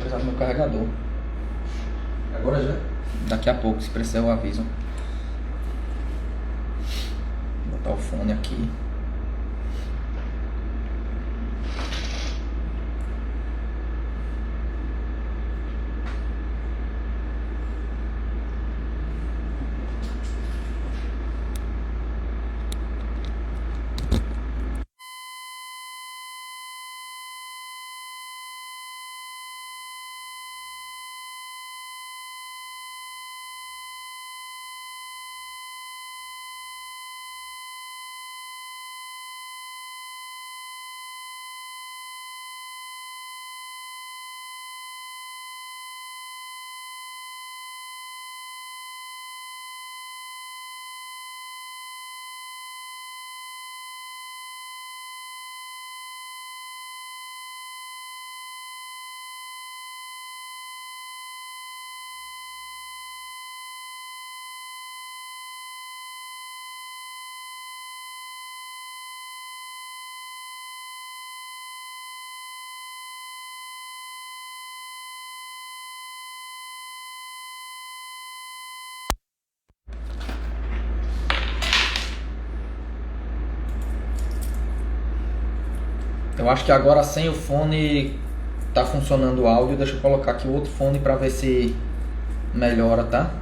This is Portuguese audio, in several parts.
precisar do meu carregador. Agora já? Daqui a pouco, se precisar eu aviso. Vou botar o fone aqui. Eu acho que agora sem o fone tá funcionando o áudio. Deixa eu colocar aqui o outro fone pra ver se melhora, tá?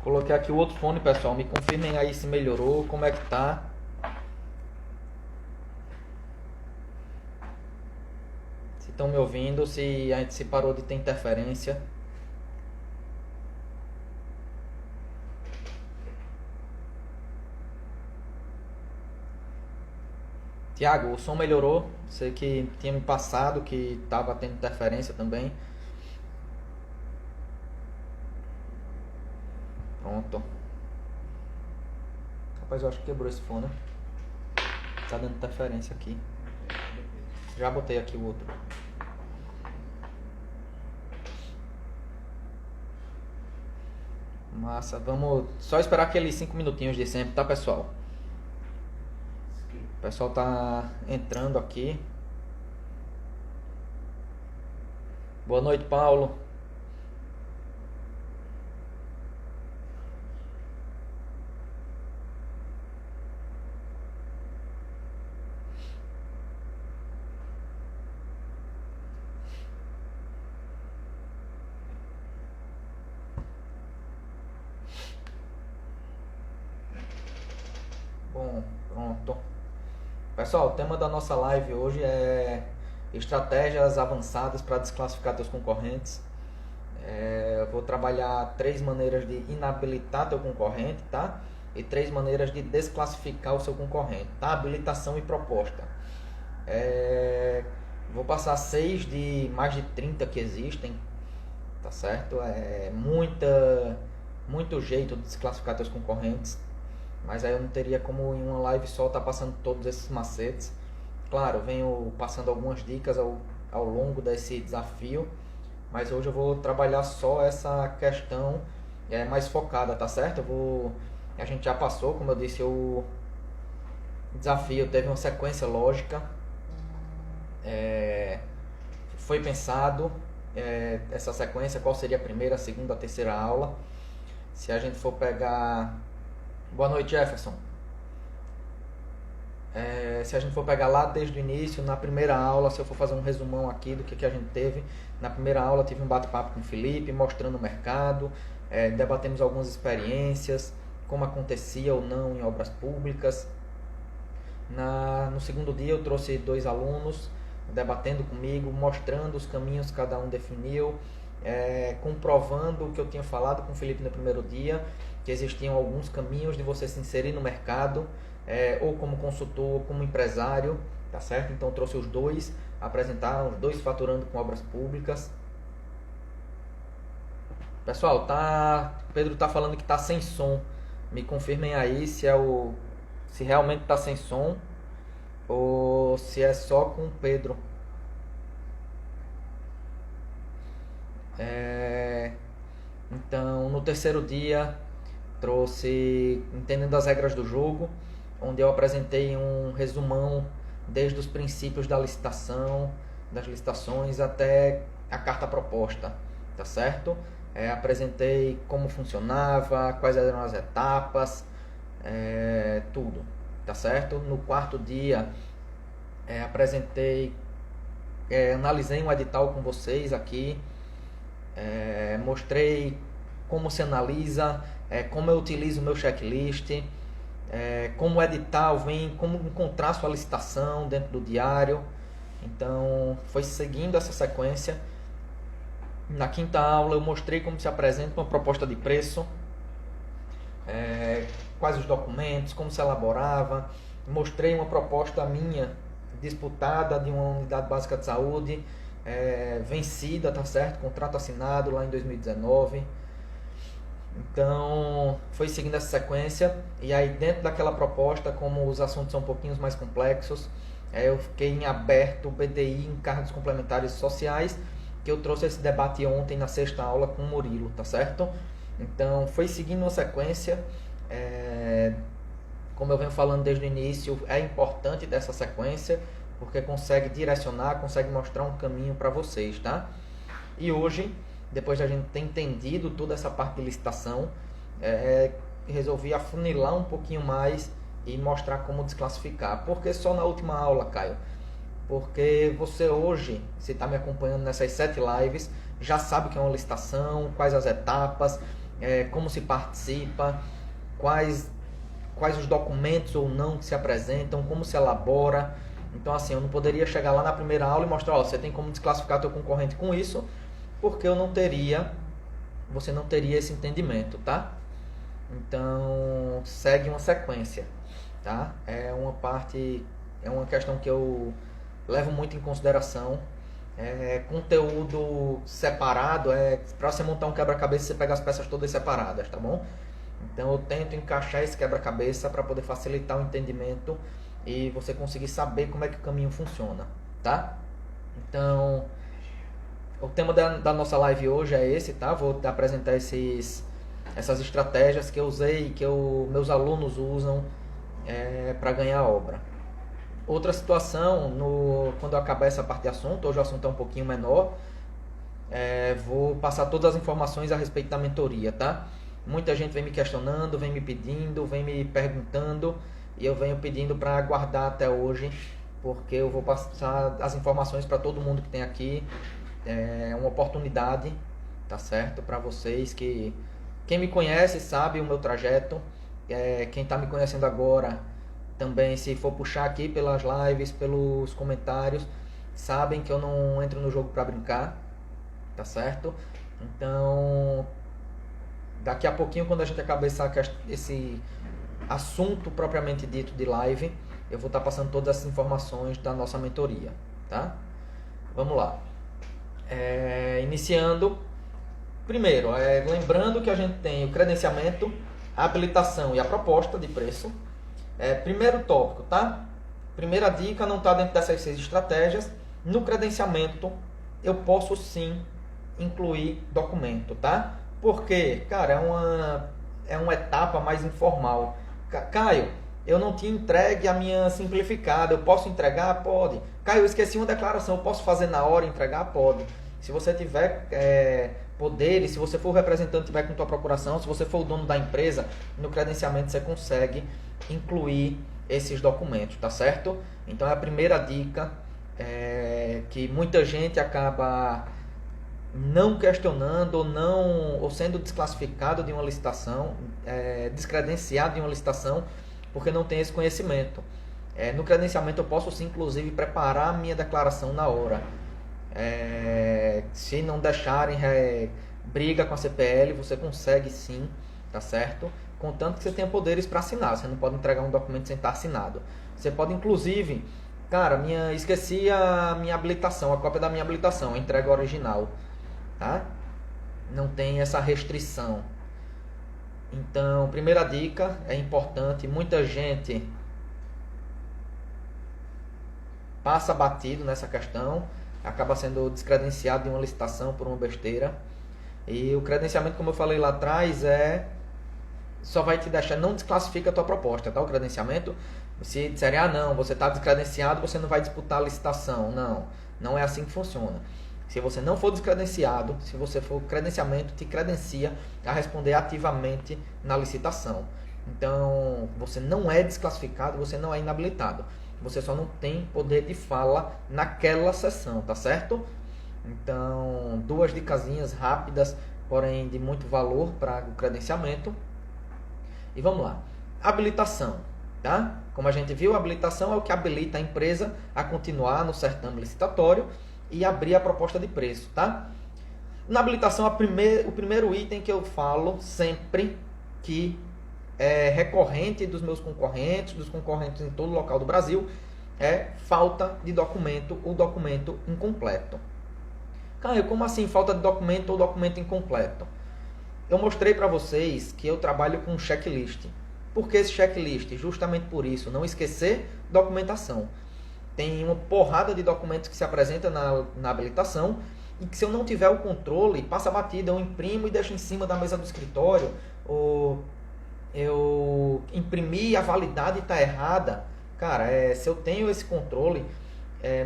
Coloquei aqui o outro fone, pessoal. Me confirmem aí se melhorou, como é que tá. Se estão me ouvindo, se a gente se parou de ter interferência. Tiago, o som melhorou? Sei que tinha me passado que tava tendo interferência também. Pronto. Rapaz, eu acho que quebrou esse fone. Tá dando interferência aqui. Já botei aqui o outro. Massa, vamos só esperar aqueles 5 minutinhos de sempre, tá, pessoal? O pessoal tá entrando aqui. Boa noite, Paulo. Bom, pronto. Pessoal, o tema da nossa live hoje é estratégias avançadas para desclassificar teus concorrentes. Eu vou trabalhar 3 maneiras de inabilitar teu concorrente, tá? E 3 maneiras de desclassificar o seu concorrente, tá? Habilitação e proposta. Vou passar 6 de mais de 30 que existem, tá certo? Muito jeito de desclassificar teus concorrentes. Mas aí eu não teria como em uma live só estar passando todos esses macetes. Claro, venho passando algumas dicas ao longo desse desafio, mas hoje eu vou trabalhar só essa questão mais focada, tá certo? A gente já passou, como eu disse, o desafio teve uma sequência lógica, foi pensado essa sequência, qual seria a primeira, a segunda, a terceira aula. Se a gente for pegar... Boa noite, Jefferson. Se a gente for pegar lá desde o início, na primeira aula, se eu for fazer um resumão aqui do que a gente teve, na primeira aula tive um bate-papo com o Felipe, mostrando o mercado, debatemos algumas experiências, como acontecia ou não em obras públicas. No segundo dia eu trouxe 2 alunos debatendo comigo, mostrando os caminhos que cada um definiu, comprovando o que eu tinha falado com o Felipe no primeiro dia, que existiam alguns caminhos de você se inserir no mercado, ou como consultor, ou como empresário, tá certo? Então trouxe os 2, apresentaram os 2 faturando com obras públicas. Pessoal, Pedro tá falando que tá sem som. Me confirmem aí se realmente tá sem som ou se é só com o Pedro. Então, no terceiro dia, trouxe Entendendo as Regras do Jogo, onde eu apresentei um resumão desde os princípios da licitação, das licitações até a carta proposta, tá certo? Apresentei como funcionava, quais eram as etapas, tudo, tá certo? No quarto dia, analisei um edital com vocês aqui, mostrei como se analisa, como eu utilizo o meu checklist, como o edital vem, como encontrar sua licitação dentro do diário. Então, foi seguindo essa sequência. Na quinta aula, eu mostrei como se apresenta uma proposta de preço, quais os documentos, como se elaborava. Mostrei uma proposta minha, disputada, de uma unidade básica de saúde, vencida, tá certo? Contrato assinado lá em 2019. Então, foi seguindo essa sequência. E aí, dentro daquela proposta, como os assuntos são um pouquinho mais complexos, eu fiquei em aberto BDI, encargos complementares sociais, que eu trouxe esse debate ontem na sexta aula com o Murilo, tá certo? Então, foi seguindo uma sequência. Como eu venho falando desde o início, é importante dessa sequência, porque consegue direcionar, consegue mostrar um caminho para vocês, tá? E hoje, depois de a gente ter entendido toda essa parte de licitação, resolvi afunilar um pouquinho mais e mostrar como desclassificar. Por que só na última aula, Caio? Porque você hoje, se está me acompanhando nessas 7 lives, já sabe o que é uma licitação, quais as etapas, como se participa, quais os documentos ou não que se apresentam, como se elabora. Então, assim, eu não poderia chegar lá na primeira aula e mostrar, você tem como desclassificar teu concorrente com isso, porque você não teria esse entendimento, tá? Então, segue uma sequência, tá? É uma questão que eu levo muito em consideração. Conteúdo separado, para você montar um quebra-cabeça, você pega as peças todas separadas, tá bom? Então, eu tento encaixar esse quebra-cabeça para poder facilitar o entendimento e você conseguir saber como é que o caminho funciona, tá? Então, o tema da nossa live hoje é esse, tá? Vou apresentar essas estratégias que eu usei, que meus alunos usam para ganhar obra. Outra situação, quando eu acabar essa parte de assunto, hoje o assunto é um pouquinho menor, vou passar todas as informações a respeito da mentoria, tá? Muita gente vem me questionando, vem me pedindo, vem me perguntando, e eu venho pedindo para aguardar até hoje, porque eu vou passar as informações para todo mundo que tem aqui. É uma oportunidade, tá certo? Para vocês quem me conhece sabe o meu trajeto. Quem está me conhecendo agora também, se for puxar aqui pelas lives, pelos comentários, sabem que eu não entro no jogo para brincar, tá certo? Então, daqui a pouquinho, quando a gente acabar esse assunto propriamente dito de live, eu vou estar passando todas essas informações da nossa mentoria, tá? Vamos lá. Iniciando, primeiro, lembrando que a gente tem o credenciamento, a habilitação e a proposta de preço. Primeiro tópico, tá? Primeira dica, não está dentro dessas 6 estratégias. No credenciamento, eu posso sim incluir documento, tá? Porque, cara, é uma etapa mais informal. Caio, eu não tinha entregue a minha simplificada, eu posso entregar? Pode. Caio, eu esqueci uma declaração, eu posso fazer na hora e entregar? Pode. Se você tiver poderes, se você for o representante, tiver com tua procuração, se você for o dono da empresa, no credenciamento você consegue incluir esses documentos, tá certo? Então é a primeira dica, que muita gente acaba não questionando ou sendo desclassificado de uma licitação, descredenciado de uma licitação, porque não tem esse conhecimento. No credenciamento eu posso sim, inclusive, preparar a minha declaração na hora. Se não deixarem briga com a CPL, você consegue sim, tá certo? Contanto que você tenha poderes para assinar. Você não pode entregar um documento sem estar assinado. Você pode, inclusive, cara, esqueci a minha habilitação, a cópia da minha habilitação, a entrega original, tá? Não tem essa restrição. Então, primeira dica, é importante, muita gente passa batido nessa questão, acaba sendo descredenciado de uma licitação por uma besteira. E o credenciamento, como eu falei lá atrás, só vai te deixar, não desclassifica a tua proposta, tá? O credenciamento, se disserem, não, você está descredenciado, você não vai disputar a licitação. Não, não é assim que funciona. Se você não for descredenciado, se você for credenciamento, te credencia a responder ativamente na licitação. Então, você não é desclassificado, você não é inabilitado. Você só não tem poder de fala naquela sessão, tá certo? Então, 2 dicasinhas rápidas, porém de muito valor para o credenciamento. E vamos lá. Habilitação, tá? Como a gente viu, a habilitação é o que habilita a empresa a continuar no certame licitatório e abrir a proposta de preço, tá? Na habilitação, o primeiro item que eu falo sempre, que é recorrente dos meus concorrentes, dos concorrentes em todo local do Brasil, é falta de documento ou documento incompleto. Caio, como assim falta de documento ou documento incompleto? Eu mostrei para vocês que eu trabalho com um checklist. Por que esse checklist? Justamente por isso, não esquecer documentação. Tem uma porrada de documentos que se apresenta na habilitação e que, se eu não tiver o controle, passa batida, eu imprimo e deixo em cima da mesa do escritório, ou eu imprimi a validade está errada. Cara, se eu tenho esse controle,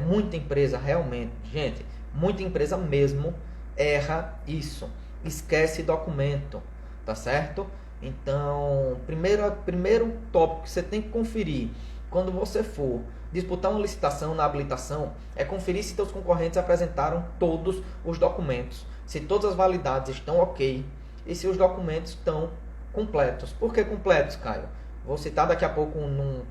muita empresa realmente, gente, muita empresa mesmo erra isso, esquece documento, tá certo? Então, primeiro tópico que você tem que conferir quando você for disputar uma licitação na habilitação é conferir se seus concorrentes apresentaram todos os documentos, se todas as validades estão ok e se os documentos estão completos. Por que completos, Caio? Vou citar daqui a pouco num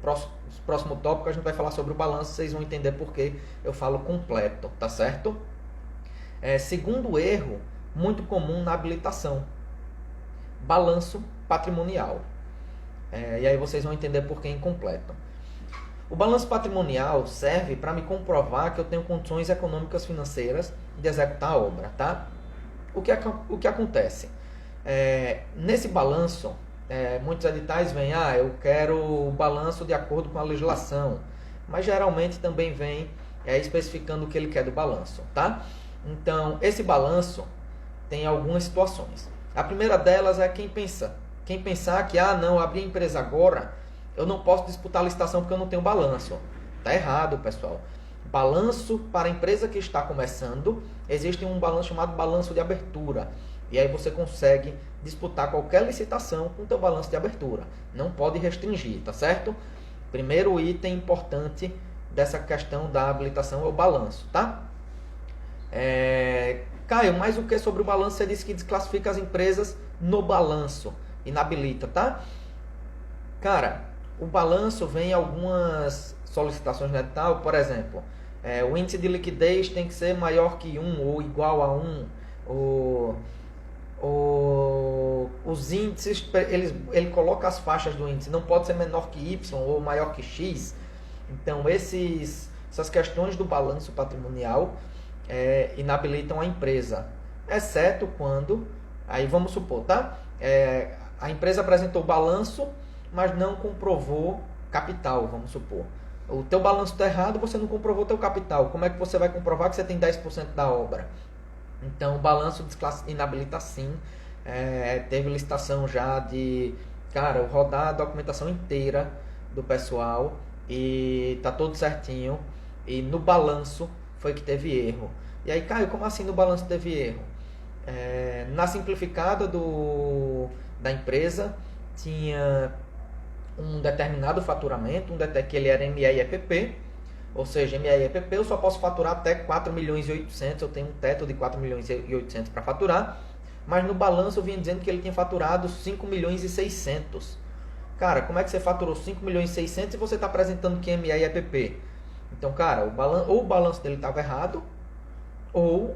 próximo tópico, a gente vai falar sobre o balanço, vocês vão entender por que eu falo completo, tá certo? Segundo erro, muito comum na habilitação, balanço patrimonial. E aí vocês vão entender por que incompleto. O balanço patrimonial serve para me comprovar que eu tenho condições econômicas financeiras de executar a obra, tá? O que acontece? Nesse balanço, muitos editais vêm, eu quero o balanço de acordo com a legislação, mas geralmente também vem especificando o que ele quer do balanço, tá? Então, esse balanço tem algumas situações. A primeira delas é quem pensar que, não, abri a empresa agora, eu não posso disputar a licitação porque eu não tenho balanço. Tá errado, pessoal. Balanço para a empresa que está começando, existe um balanço chamado balanço de abertura. E aí você consegue disputar qualquer licitação com o teu balanço de abertura. Não pode restringir, tá certo? Primeiro item importante dessa questão da habilitação é o balanço, tá? Caio, mas o que sobre o balanço? Você disse que desclassifica as empresas no balanço, inabilita, tá? Cara, o balanço vem em algumas solicitações no edital, por exemplo, o índice de liquidez tem que ser maior que 1 ou igual a 1, os índices, ele coloca as faixas do índice, não pode ser menor que Y ou maior que X. Então, essas questões do balanço patrimonial inabilitam a empresa, exceto quando, aí vamos supor, tá? A empresa apresentou o balanço, mas não comprovou capital, vamos supor. O teu balanço está errado, você não comprovou teu capital. Como é que você vai comprovar que você tem 10% da obra? Então, o balanço inabilita sim. Teve licitação já de, cara, rodar a documentação inteira do pessoal e tá tudo certinho. E no balanço foi que teve erro. E aí, Caio, como assim no balanço teve erro? Na simplificada da empresa, tinha um determinado faturamento, que ele era ME e EPP, ou seja, ME e EPP eu só posso faturar até 4 milhões e 800, eu tenho um teto de 4 milhões e 800 para faturar, mas no balanço eu vinha dizendo que ele tinha faturado 5 milhões e 600. Cara, como é que você faturou 5 milhões e 600 e você está apresentando que ME e EPP? Então, cara, ou o balanço dele estava errado, ou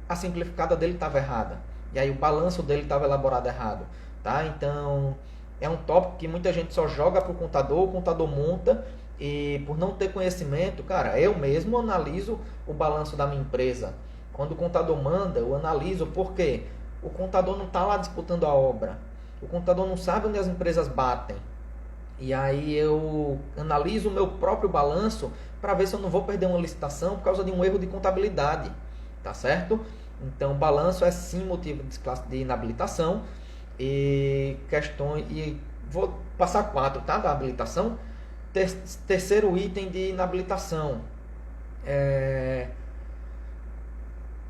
a simplificada dele estava errada. E aí o balanço dele estava elaborado errado, tá? Então, é um tópico que muita gente só joga para o contador monta, e por não ter conhecimento, cara, eu mesmo analiso o balanço da minha empresa. Quando o contador manda, eu analiso, por quê? O contador não está lá disputando a obra. O contador não sabe onde as empresas batem. E aí eu analiso o meu próprio balanço para ver se eu não vou perder uma licitação por causa de um erro de contabilidade. Tá certo? Então, balanço é sim motivo de inabilitação e questões. E vou passar 4, tá? Da habilitação. Terceiro item de inabilitação.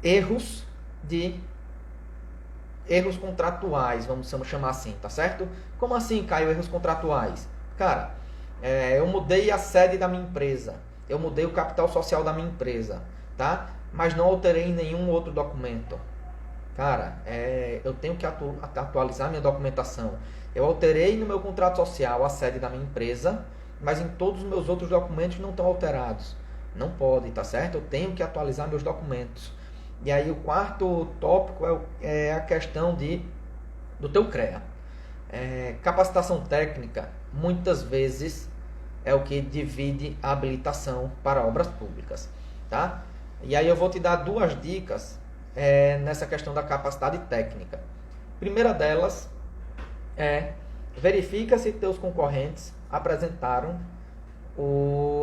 Erros contratuais, vamos chamar assim, tá certo? Como assim, Caio, erros contratuais? Cara, eu mudei a sede da minha empresa, eu mudei o capital social da minha empresa, tá? Mas não alterei nenhum outro documento. Cara, eu tenho que atualizar minha documentação. Eu alterei no meu contrato social a sede da minha empresa, mas em todos os meus outros documentos não estão alterados. Não pode, tá certo? Eu tenho que atualizar meus documentos. E aí o quarto tópico é a questão do teu CREA. Capacitação técnica, muitas vezes, é o que divide a habilitação para obras públicas. Tá? E aí eu vou te dar 2 dicas nessa questão da capacidade técnica. Primeira delas verifica se teus concorrentes apresentaram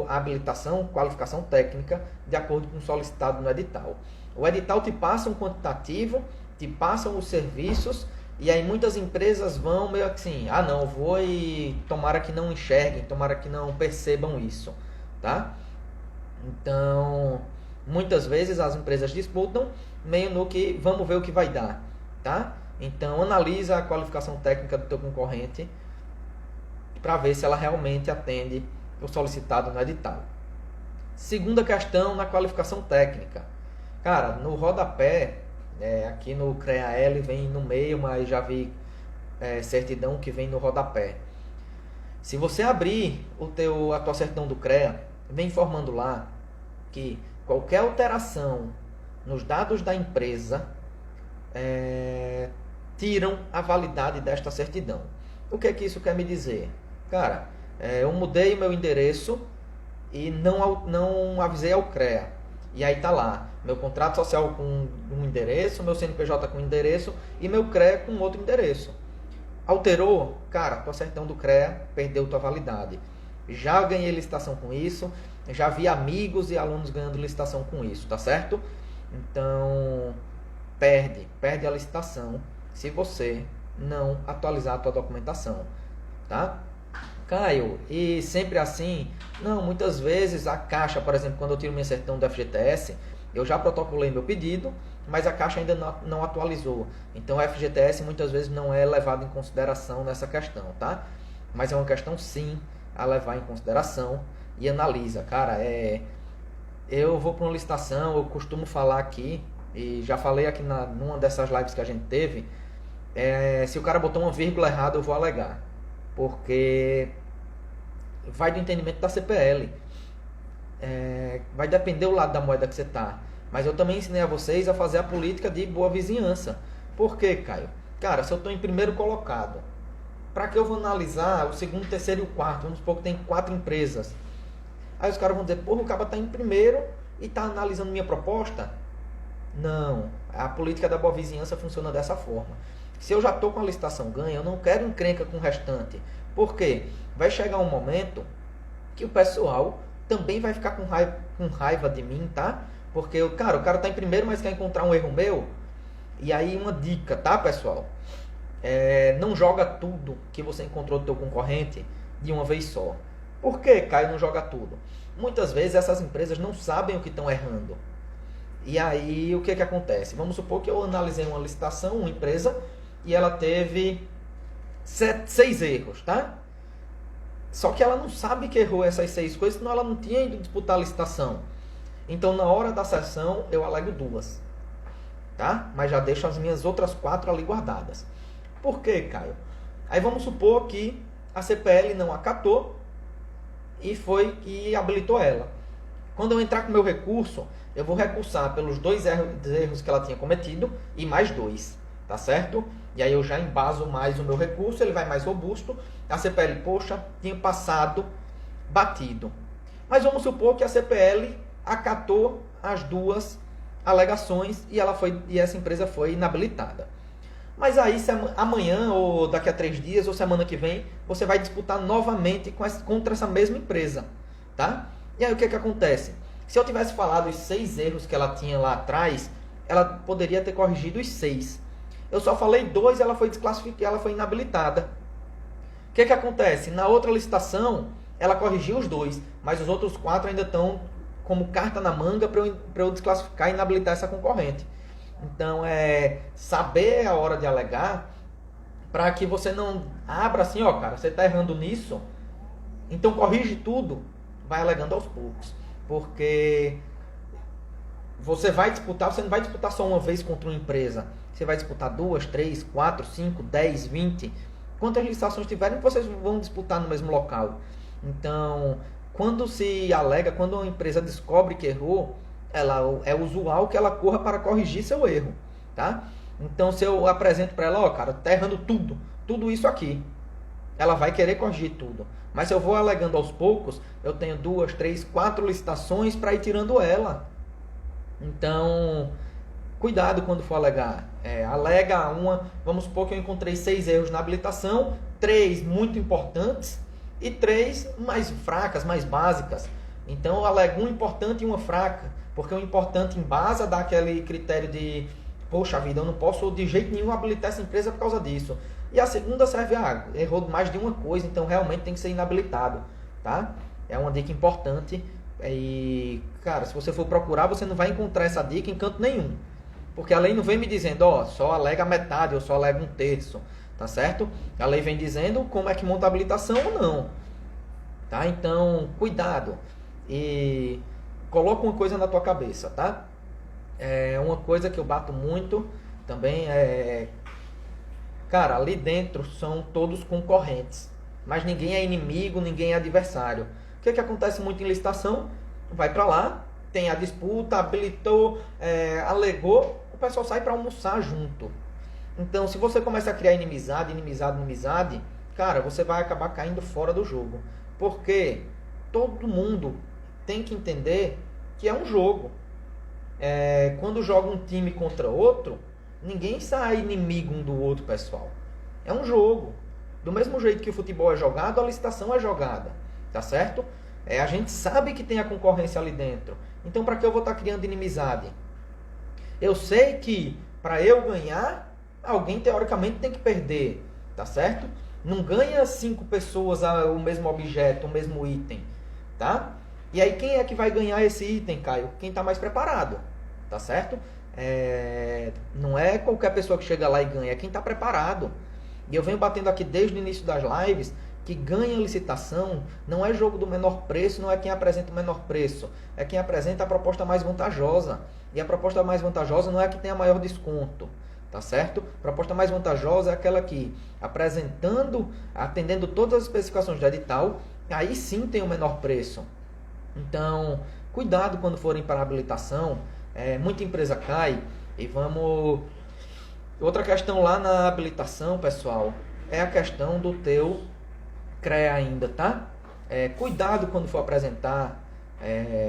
a habilitação, qualificação técnica, de acordo com o solicitado no edital. O edital te passa um quantitativo, te passam os serviços, e aí muitas empresas vão meio assim, não, vou e tomara que não enxerguem, tomara que não percebam isso, tá? Então, muitas vezes as empresas disputam meio no que vamos ver o que vai dar, tá? Então, analisa a qualificação técnica do teu concorrente para ver se ela realmente atende o solicitado no edital. Segunda questão na qualificação técnica. Cara, no rodapé, aqui no CREA-L vem no meio, mas já vi certidão que vem no rodapé. Se você abrir a tua certidão do CREA, vem informando lá que qualquer alteração nos dados da empresa tiram a validade desta certidão. O que é que isso quer me dizer? Cara, eu mudei o meu endereço e não avisei ao CREA. E aí tá lá, meu contrato social com um endereço, meu CNPJ com um endereço e meu CREA com outro endereço. Alterou? Cara, tua certidão do CREA perdeu tua validade. Já ganhei licitação com isso, já vi amigos e alunos ganhando licitação com isso, tá certo? Então, perde a licitação se você não atualizar a tua documentação, tá? Caio, e sempre assim? Não, muitas vezes a Caixa, por exemplo, quando eu tiro minha certidão do FGTS, eu já protocolei meu pedido, mas a Caixa ainda não atualizou. Então o FGTS muitas vezes não é levado em consideração nessa questão, tá? Mas é uma questão sim a levar em consideração e analisa. Cara, eu vou para uma licitação, eu costumo falar aqui, e já falei aqui numa dessas lives que a gente teve, se o cara botou uma vírgula errada eu vou alegar. Porque vai do entendimento da CPL. Vai depender do lado da moeda que você está. Mas eu também ensinei a vocês a fazer a política de boa vizinhança. Por quê, Caio? Cara, se eu estou em primeiro colocado, para que eu vou analisar o segundo, terceiro e o quarto? Vamos supor que tem 4 empresas. Aí os caras vão dizer, porra, o cara está em primeiro e está analisando minha proposta? Não. A política da boa vizinhança funciona dessa forma. Se eu já estou com a licitação ganha, eu não quero encrenca com o restante. Por quê? Vai chegar um momento que o pessoal também vai ficar com raiva de mim, tá? Porque, o cara está em primeiro, mas quer encontrar um erro meu. E aí uma dica, tá, pessoal? Não joga tudo que você encontrou do teu concorrente de uma vez só. Por que, Caio, não joga tudo? Muitas vezes essas empresas não sabem o que estão errando. E aí o que acontece? Vamos supor que eu analisei uma licitação, uma empresa, e ela teve 6 erros, tá? Só que ela não sabe que errou essas 6 coisas, senão ela não tinha ido disputar a licitação. Então, na hora da sessão, eu alego 2, tá? Mas já deixo as minhas outras 4 ali guardadas. Por quê, Caio? Aí vamos supor que a CPL não acatou e habilitou ela. Quando eu entrar com o meu recurso, eu vou recursar pelos 2 erros que ela tinha cometido e mais 2, tá certo? E aí eu já embaso mais o meu recurso, ele vai mais robusto. A CPL, poxa, tinha passado batido. Mas vamos supor que a CPL acatou as 2 alegações e essa empresa foi inabilitada. Mas aí amanhã ou daqui a 3 dias ou semana que vem, você vai disputar novamente contra essa mesma empresa, tá? E aí o que acontece? Se eu tivesse falado os 6 erros que ela tinha lá atrás, ela poderia ter corrigido os 6. Eu só falei 2 e ela foi desclassificada, ela foi inabilitada. O que acontece? Na outra licitação, ela corrigiu os 2, mas os outros 4 ainda estão como carta na manga para eu desclassificar e inabilitar essa concorrente. Então, saber a hora de alegar para que você não abra assim, ó, cara, você está errando nisso, então corrige tudo, vai alegando aos poucos. Porque você não vai disputar só uma vez contra uma empresa. Você vai disputar 2, 3, 4, 5, 10, 20. Quantas licitações tiverem, vocês vão disputar no mesmo local. Então, quando se alega, quando uma empresa descobre que errou, é usual que ela corra para corrigir seu erro, tá? Então, se eu apresento para ela, ó, cara, tá errando tudo isso aqui, ela vai querer corrigir tudo. Mas se eu vou alegando aos poucos, eu tenho 2, 3, 4 licitações para ir tirando ela. Então, cuidado quando for alegar. Alega uma, vamos supor que eu encontrei 6 erros na habilitação, 3 muito importantes e 3 mais fracas, mais básicas. Então eu alego uma importante e uma fraca, porque o importante embasa daquele critério de, poxa vida, eu não posso de jeito nenhum habilitar essa empresa por causa disso. E a segunda serve errou mais de uma coisa, então realmente tem que ser inabilitado, tá? É uma dica importante. E, cara, se você for procurar, você não vai encontrar essa dica em canto nenhum. Porque a lei não vem me dizendo, ó, só alega metade ou só alega 1/3, tá certo? A lei vem dizendo como é que monta a habilitação ou não, tá? Então, cuidado. E coloca uma coisa na tua cabeça, tá? Uma coisa que eu bato muito também cara, ali dentro são todos concorrentes, mas ninguém é inimigo, ninguém é adversário. O que acontece muito em licitação? Vai para lá, tem a disputa, habilitou, alegou, o pessoal sai para almoçar junto. Então, se você começa a criar inimizade, cara, você vai acabar caindo fora do jogo. Porque todo mundo tem que entender que é um jogo. Quando joga um time contra outro, ninguém sai inimigo um do outro, pessoal. É um jogo. Do mesmo jeito que o futebol é jogado, a licitação é jogada. Tá certo? A gente sabe que tem a concorrência ali dentro. Então, para que eu vou estar criando inimizade? Eu sei que, para eu ganhar, alguém teoricamente tem que perder. Tá certo? Não ganha 5 pessoas o mesmo objeto, o mesmo item. Tá? E aí, quem é que vai ganhar esse item, Caio? Quem está mais preparado. Tá certo? Não é qualquer pessoa que chega lá e ganha, é quem está preparado. E eu venho batendo aqui desde o início das lives que ganha licitação não é jogo do menor preço, não é quem apresenta o menor preço, é quem apresenta a proposta mais vantajosa. E a proposta mais vantajosa não é a que tem a maior desconto, tá certo? A proposta mais vantajosa é aquela que, atendendo todas as especificações do edital, aí sim tem o menor preço. Então, cuidado quando forem para a habilitação. Muita empresa cai. E vamos... Outra questão lá na habilitação, pessoal, é a questão do teu CREA ainda, tá? Cuidado quando for apresentar.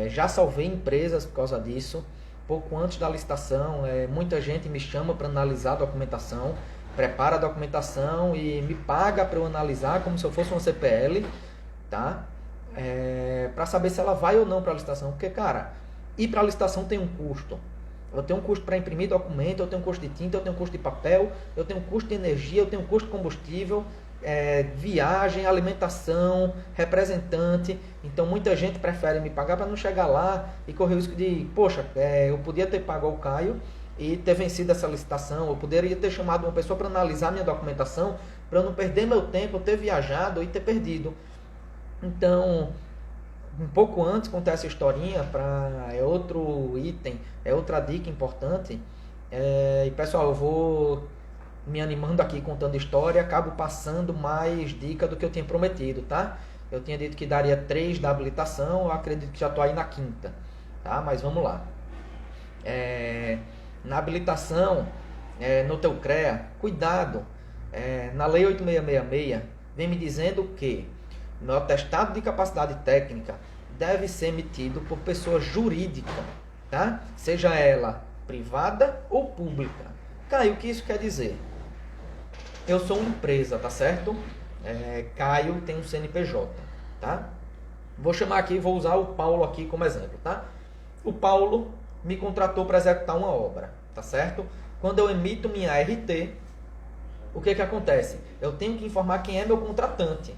Já salvei empresas por causa disso. Pouco antes da licitação, muita gente me chama para analisar a documentação, prepara a documentação e me paga para eu analisar como se eu fosse uma CPL, tá? Para saber se ela vai ou não para a licitação. Porque, cara, ir para a licitação tem um custo. Eu tenho um custo para imprimir documento, eu tenho um custo de tinta, eu tenho um custo de papel, eu tenho um custo de energia, eu tenho um custo de combustível, viagem, alimentação, representante. Então muita gente prefere me pagar para não chegar lá e correr o risco de, poxa, eu podia ter pago ao Caio e ter vencido essa licitação, eu poderia ter chamado uma pessoa para analisar minha documentação, para eu não perder meu tempo, ter viajado e ter perdido. Então, um pouco antes, contar essa historinha, é outro item, é outra dica importante. E pessoal, eu vou me animando aqui contando história, acabo passando mais dica do que eu tinha prometido, tá? Eu tinha dito que daria 3 da habilitação, eu acredito que já estou aí na 5ª, tá? Mas vamos lá. Na habilitação, no teu CREA, cuidado. Na Lei 8666, vem me dizendo que no atestado de capacidade técnica deve ser emitido por pessoa jurídica, tá? Seja ela privada ou pública. Caio, o que isso quer dizer? Eu sou uma empresa, tá certo? Caio tem um CNPJ, tá? Vou chamar aqui, vou usar o Paulo aqui como exemplo, tá? O Paulo me contratou para executar uma obra. tá certo? Quando eu emito minha RT, o que acontece? Eu tenho que informar quem é meu contratante,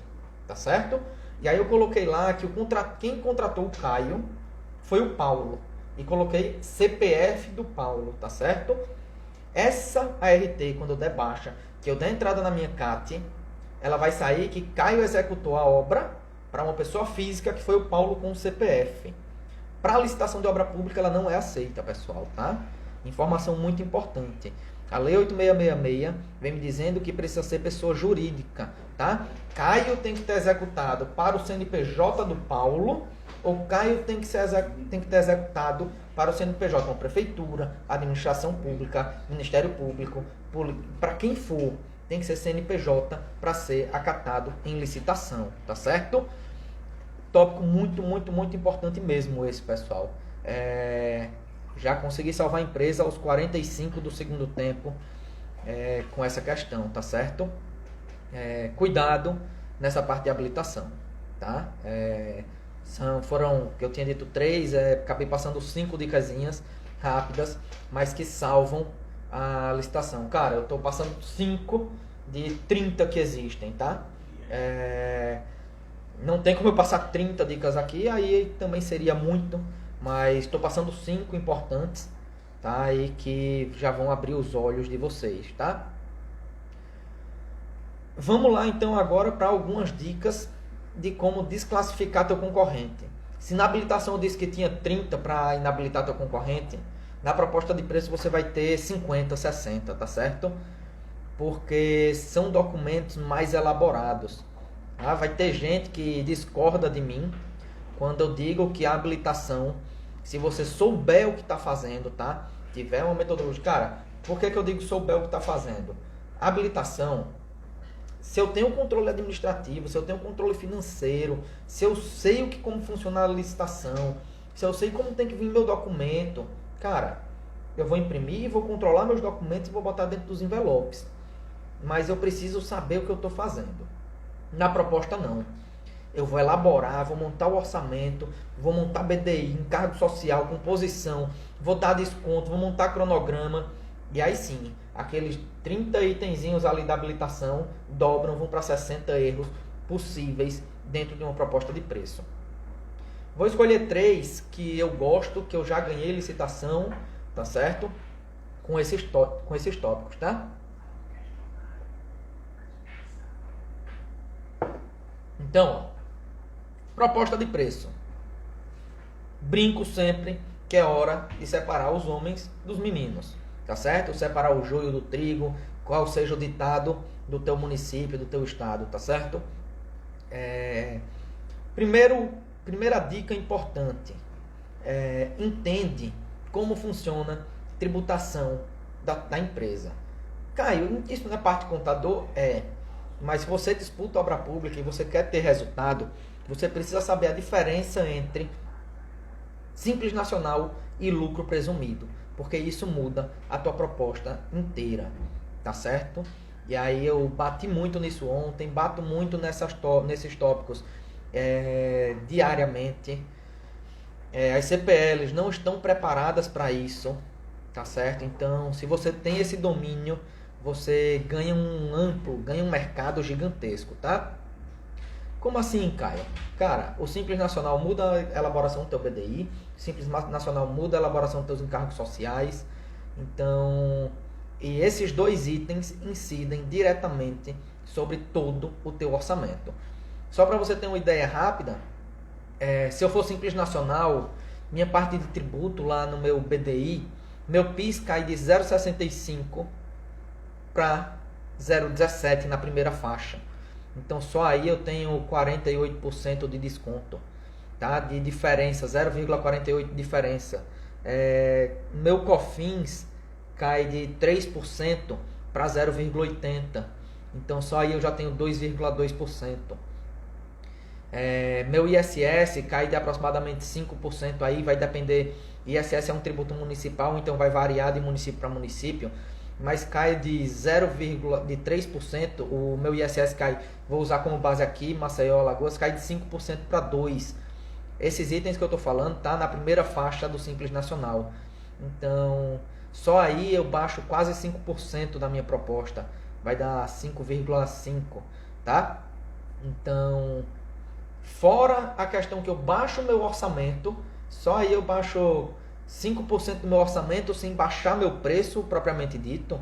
tá certo? E aí eu coloquei lá que quem contratou o Caio foi o Paulo. E coloquei CPF do Paulo, tá certo? Essa ART, quando eu der baixa, que eu der entrada na minha CAT, ela vai sair que Caio executou a obra para uma pessoa física, que foi o Paulo com o CPF. Para a licitação de obra pública, ela não é aceita, pessoal, tá? Informação muito importante. A Lei 8666 vem me dizendo que precisa ser pessoa jurídica, tá? Caio tem que ter executado para o CNPJ do Paulo, ou Caio tem que ter executado para o CNPJ, uma prefeitura, administração pública, Ministério Público, para quem for, tem que ser CNPJ para ser acatado em licitação, tá certo? Tópico muito, muito, muito importante mesmo esse, pessoal. Já consegui salvar a empresa aos 45 do segundo tempo com essa questão, tá certo? Cuidado nessa parte de habilitação, tá? Foram, que eu tinha dito 3, acabei passando 5 dicasinhas rápidas, mas que salvam a licitação. Cara, eu estou passando 5 de 30 que existem, tá? Não tem como eu passar 30 dicas aqui, aí também seria muito, mas estou passando 5 importantes, tá? E que já vão abrir os olhos de vocês, tá? Vamos lá então agora para algumas dicas de como desclassificar teu concorrente. Se na habilitação eu disse que tinha 30 para inabilitar teu concorrente, na proposta de preço você vai ter 50, 60, tá certo? Porque são documentos mais elaborados. Tá? Vai ter gente que discorda de mim quando eu digo que a habilitação, se você souber o que está fazendo, tá? Tiver uma metodologia. Cara, por que eu digo souber o que está fazendo? A habilitação, se eu tenho controle administrativo, se eu tenho controle financeiro, se eu sei como funciona a licitação, se eu sei como tem que vir meu documento, cara, eu vou imprimir, vou controlar meus documentos e vou botar dentro dos envelopes. Mas eu preciso saber o que eu estou fazendo. Na proposta, não. Eu vou elaborar, vou montar o orçamento, vou montar BDI, encargo social, composição, vou dar desconto, vou montar cronograma. E aí sim, aqueles 30 itenzinhos ali da habilitação dobram, vão para 60 erros possíveis dentro de uma proposta de preço. Vou escolher 3 que eu gosto, que eu já ganhei licitação, tá certo? Com esses tópicos, tá? Então, ó, proposta de preço. Brinco sempre que é hora de separar os homens dos meninos, tá certo? Separar o joio do trigo, qual seja o ditado do teu município, do teu estado, tá certo? Primeira dica importante, entende como funciona a tributação da empresa. Caio, isso não é parte contador? Mas se você disputa obra pública e você quer ter resultado, você precisa saber a diferença entre Simples Nacional e lucro presumido, porque isso muda a tua proposta inteira, tá certo? E aí eu bati muito nisso ontem, bato muito nesses tópicos diariamente. As CPLs não estão preparadas para isso, tá certo? Então, se você tem esse domínio, você ganha um mercado gigantesco, tá? Como assim, Caio? Cara, o Simples Nacional muda a elaboração do teu BDI, o Simples Nacional muda a elaboração dos teus encargos sociais. Então, e esses 2 itens incidem diretamente sobre todo o teu orçamento. Só para você ter uma ideia rápida, se eu for Simples Nacional, minha parte de tributo lá no meu BDI, meu PIS cai de 0,65 para 0,17 na primeira faixa. Então só aí eu tenho 48% de desconto, tá? De diferença, 0,48 de diferença. Meu COFINS cai de 3% para 0,80. Então só aí eu já tenho 2,2%. Meu ISS cai de aproximadamente 5%, aí vai depender. ISS é um tributo municipal, então vai variar de município para município, mas cai de 3%, o meu ISS cai, vou usar como base aqui, Maceió, Alagoas, cai de 5% para 2%. Esses itens que eu estou falando tá na primeira faixa do Simples Nacional. Então, só aí eu baixo quase 5% da minha proposta. Vai dar 5,5, tá? Então, fora a questão que eu baixo o meu orçamento, só aí eu baixo 5% do meu orçamento sem baixar meu preço propriamente dito.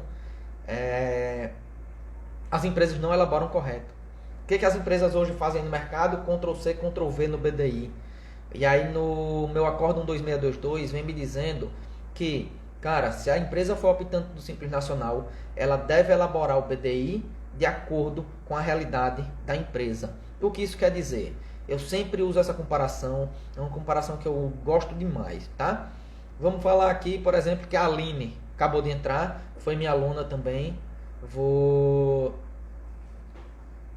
As empresas não elaboram correto. O que as empresas hoje fazem no mercado? Ctrl+C, Ctrl+V no BDI. E aí no meu acórdão 2622 vem me dizendo que, cara, se a empresa for optante do Simples Nacional, ela deve elaborar o BDI de acordo com a realidade da empresa. O que isso quer dizer? Eu sempre uso essa comparação, é uma comparação que eu gosto demais, tá? Vamos falar aqui, por exemplo, que a Aline acabou de entrar, foi minha aluna também. Vou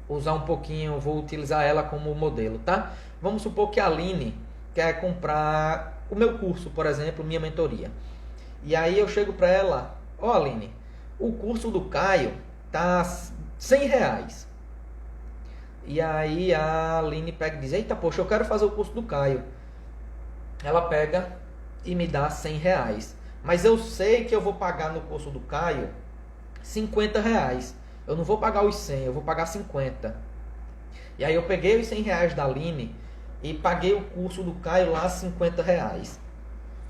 usar um pouquinho, vou utilizar ela como modelo, tá? Vamos supor que a Aline quer comprar o meu curso, por exemplo, minha mentoria. E aí eu chego para ela, ó Aline, o curso do Caio tá R$100. E aí a Aline pega e diz, eita, poxa, eu quero fazer o curso do Caio. Ela pega e me dá R$100. Mas eu sei que eu vou pagar no curso do Caio R$50. Eu não vou pagar os 100, eu vou pagar 50. E aí eu peguei os R$100 da Aline e paguei o curso do Caio lá R$50.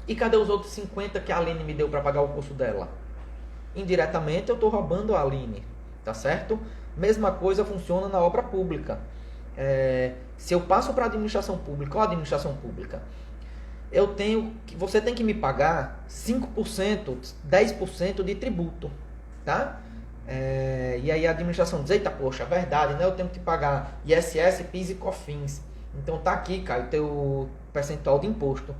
E cadê os outros 50 que a Aline me deu para pagar o curso dela? Indiretamente eu estou roubando a Aline, tá certo? Mesma coisa funciona na obra pública. Se eu passo para a administração pública, você tem que me pagar 5%, 10% de tributo, tá? E aí a administração diz, eita, poxa, é verdade, né? Eu tenho que te pagar ISS, PIS e COFINS. Então tá aqui, cara, o teu percentual de imposto.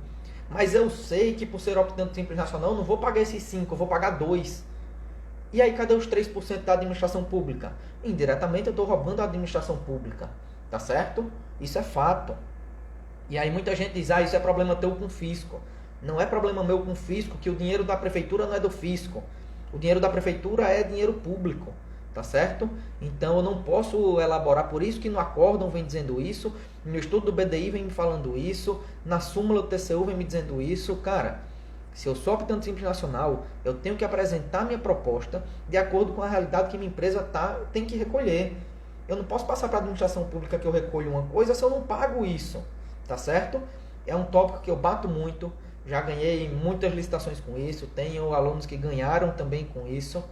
Mas eu sei que por ser optante Simples Nacional, eu não vou pagar esses 5, eu vou pagar 2. E aí cadê os 3% da administração pública? Indiretamente eu estou roubando a administração pública, tá certo? Isso é fato. E aí muita gente diz, isso é problema teu com o fisco. Não é problema meu com o fisco, que o dinheiro da prefeitura não é do fisco. O dinheiro da prefeitura é dinheiro público, tá certo? Então eu não posso elaborar, por isso que no acórdão vem dizendo isso, no estudo do BDI vem me falando isso, na súmula do TCU vem me dizendo isso. Cara, se eu sou optante Simples Nacional, eu tenho que apresentar minha proposta de acordo com a realidade que minha empresa tem que recolher. Eu não posso passar para a administração pública que eu recolho uma coisa se eu não pago isso, tá certo? É um tópico que eu bato muito. Já ganhei muitas licitações com isso, tenho alunos que ganharam também com isso.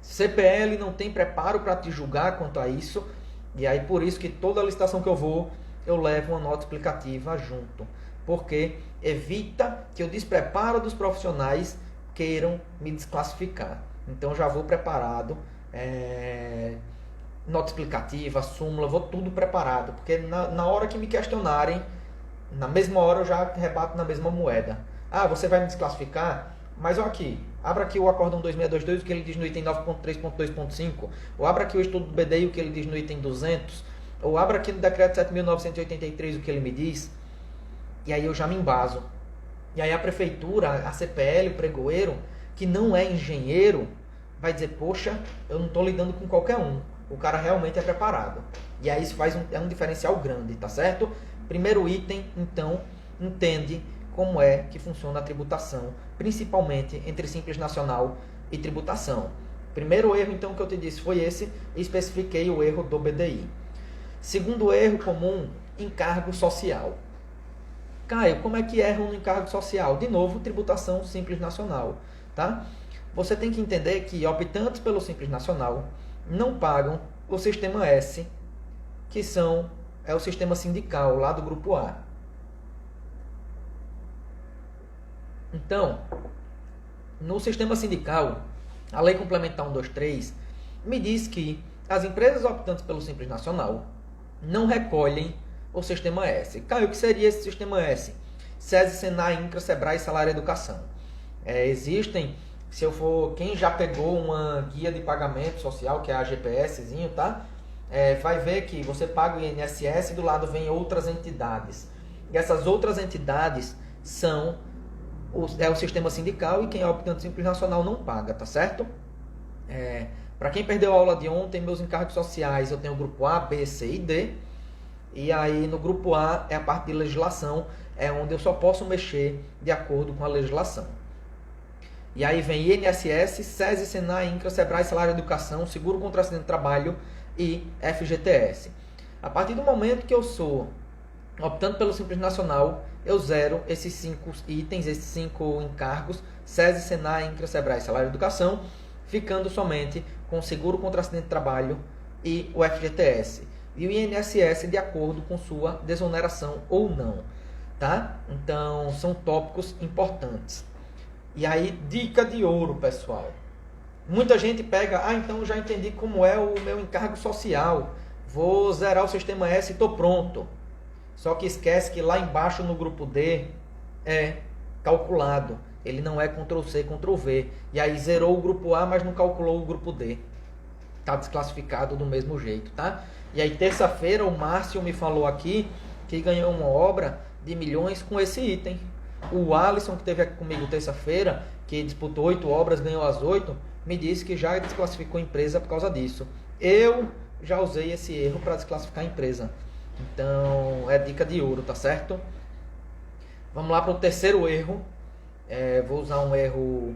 CPL não tem preparo para te julgar quanto a isso, e aí por isso que toda licitação que eu vou, eu levo uma nota explicativa junto, porque evita que o despreparo dos profissionais queiram me desclassificar. Então já vou preparado, nota explicativa, súmula, vou tudo preparado, porque na hora que me questionarem, na mesma hora eu já rebato na mesma moeda. Você vai me desclassificar? Mas olha aqui, abra aqui o acórdão 2622, o que ele diz no item 9.3.2.5, ou abra aqui o estudo do BDI, o que ele diz no item 200, ou abra aqui no decreto 7.983, o que ele me diz, e aí eu já me embaso. E aí a prefeitura, a CPL, o pregoeiro, que não é engenheiro, vai dizer, poxa, eu não estou lidando com qualquer um, o cara realmente é preparado. E aí isso é um diferencial grande, tá certo? Primeiro item, então, entende como é que funciona a tributação, principalmente entre Simples Nacional e tributação. Primeiro erro, então, que eu te disse foi esse, e especifiquei o erro do BDI. Segundo erro comum, encargo social. Caio, como é que erram no encargo social? De novo, tributação Simples Nacional, tá? Você tem que entender que optantes pelo Simples Nacional não pagam o sistema S, que é o sistema sindical lá do grupo A. Então, no sistema sindical, a Lei Complementar 123 me diz que as empresas optantes pelo Simples Nacional não recolhem o sistema S. Caio, o que seria esse sistema S? SESI, Senai, INCRA, SEBRAE e Salário e Educação. Existem, quem já pegou uma guia de pagamento social, que é a GPSzinho, tá? Vai ver que você paga o INSS e do lado vem outras entidades. E essas outras entidades são o sistema sindical, e quem é optante Simples Nacional não paga, tá certo? Para quem perdeu a aula de ontem, meus encargos sociais, eu tenho o grupo A, B, C e D. E aí no grupo A é a parte de legislação, é onde eu só posso mexer de acordo com a legislação. E aí vem INSS, SESI, SENAI, INCRA, SEBRAE, Salário de Educação, Seguro contra Acidente de Trabalho e FGTS. A partir do momento que eu sou optando pelo Simples Nacional, eu zero esses 5 itens, esses 5 encargos, SESI, SENAI, INCRA, SEBRAE, Salário de Educação, ficando somente com Seguro contra Acidente de Trabalho e o FGTS. E o INSS de acordo com sua desoneração ou não, tá? Então, são tópicos importantes. E aí, dica de ouro, pessoal. Muita gente pega, então já entendi como é o meu encargo social, vou zerar o sistema S e estou pronto. Só que esquece que lá embaixo no grupo D é calculado. Ele não é Ctrl+C, Ctrl+V. E aí zerou o grupo A, mas não calculou o grupo D. Está desclassificado do mesmo jeito, tá? E aí terça-feira o Márcio me falou aqui que ganhou uma obra de milhões com esse item. O Alisson, que esteve aqui comigo terça-feira, que disputou 8 obras, ganhou as 8, me disse que já desclassificou a empresa por causa disso. Eu já usei esse erro para desclassificar a empresa. Então, é dica de ouro, tá certo? Vamos lá para o terceiro erro. Vou usar um erro